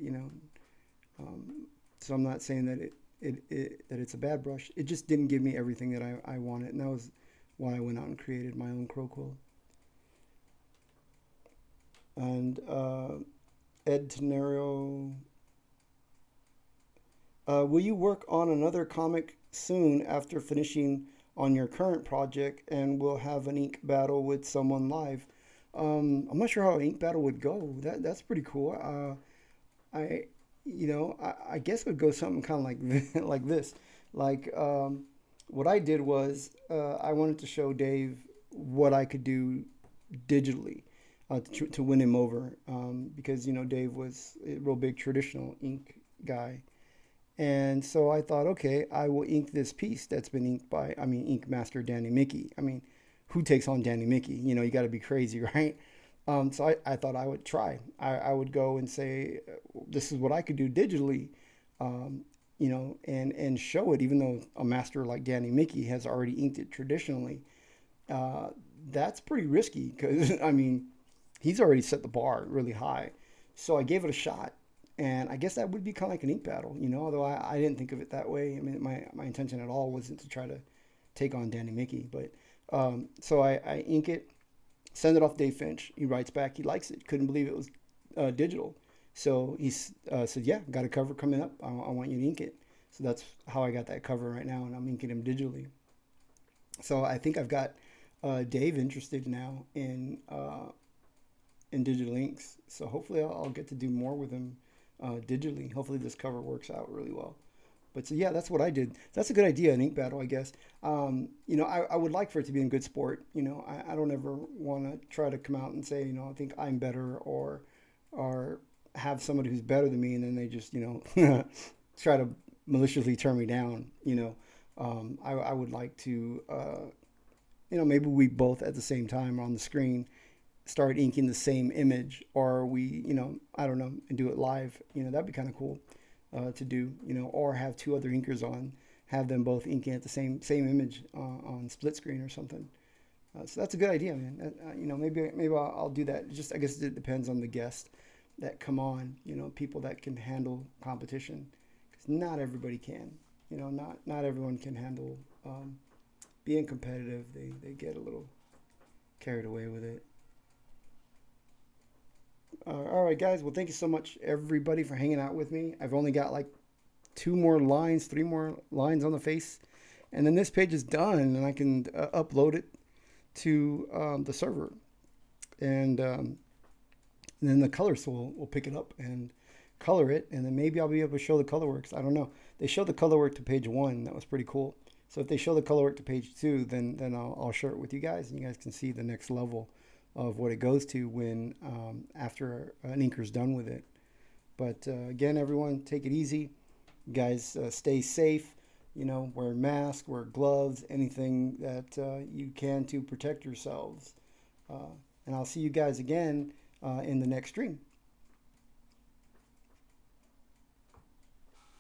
Um, so I'm not saying that that it's a bad brush. It just didn't give me everything that I wanted, and that was why I went out and created my own Crow. And Ed Tenero, will you work on another comic soon after finishing on your current project, and we'll have an ink battle with someone live? I'm not sure how an ink battle would go. That's pretty cool. I I guess it would go something kind of like like this. Like what I did was I wanted to show Dave what I could do digitally to win him over because Dave was a real big traditional ink guy. And so I thought, okay, I will ink this piece that's been inked by, Ink Master Danny Mickey. Who takes on Danny Mickey? You got to be crazy, right? So I thought I would try. I would go and say, this is what I could do digitally, and show it, even though a master like Danny Mickey has already inked it traditionally. Uh, that's pretty risky because, he's already set the bar really high. So I gave it a shot. And I guess that would be kind of like an ink battle, although I didn't think of it that way. My intention at all wasn't to try to take on Danny Mickey. But so I ink it, send it off Dave Finch. He writes back, he likes it. Couldn't believe it was digital. So he said, yeah, got a cover coming up. I want you to ink it. So that's how I got that cover right now, and I'm inking him digitally. So I think I've got Dave interested now in digital inks. So hopefully I'll get to do more with him digitally. Hopefully this cover works out really well. But so yeah, that's what I did. That's a good idea, an ink battle, I guess. I would like for it to be in good sport. I don't ever want to try to come out and say, I think I'm better, or have somebody who's better than me, and then they just, try to maliciously turn me down. I would like to, maybe we both at the same time on the screen start inking the same image, or we, I don't know, and do it live. That'd be kind of cool to do. Or have two other inkers on, have them both inking at the same image on split screen or something. So that's a good idea, man. Maybe I'll do that. Just I guess it depends on the guest that come on. People that can handle competition, because not everybody can. Not everyone can handle being competitive. They get a little carried away with it. All right, guys. Well, thank you so much, everybody, for hanging out with me. I've only got like two more lines, three more lines on the face, and then this page is done, and I can upload it to the server, and then the colorist will pick it up and color it, and then maybe I'll be able to show the color works. I don't know. They showed the color work to page one. That was pretty cool. So if they show the color work to page two, then I'll share it with you guys, and you guys can see the next level of what it goes to when after an inker's done with it. But again, everyone, take it easy. You guys stay safe. Wear masks, wear gloves, anything that you can to protect yourselves. And I'll see you guys again in the next stream.